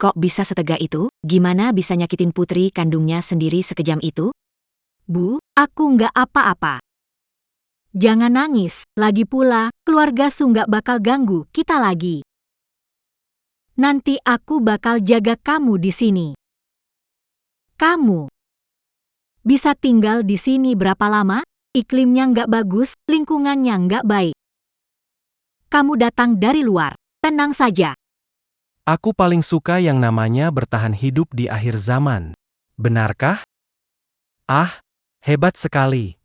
Kok bisa setega itu? Gimana bisa nyakitin putri kandungnya sendiri sekejam itu? Bu, aku nggak apa-apa. Jangan nangis, lagi pula, keluarga Su nggak bakal ganggu kita lagi. Nanti aku bakal jaga kamu di sini. Kamu bisa tinggal di sini berapa lama? Iklimnya nggak bagus, lingkungannya nggak baik. Kamu datang dari luar, tenang saja. Aku paling suka yang namanya bertahan hidup di akhir zaman. Benarkah? Ah, hebat sekali.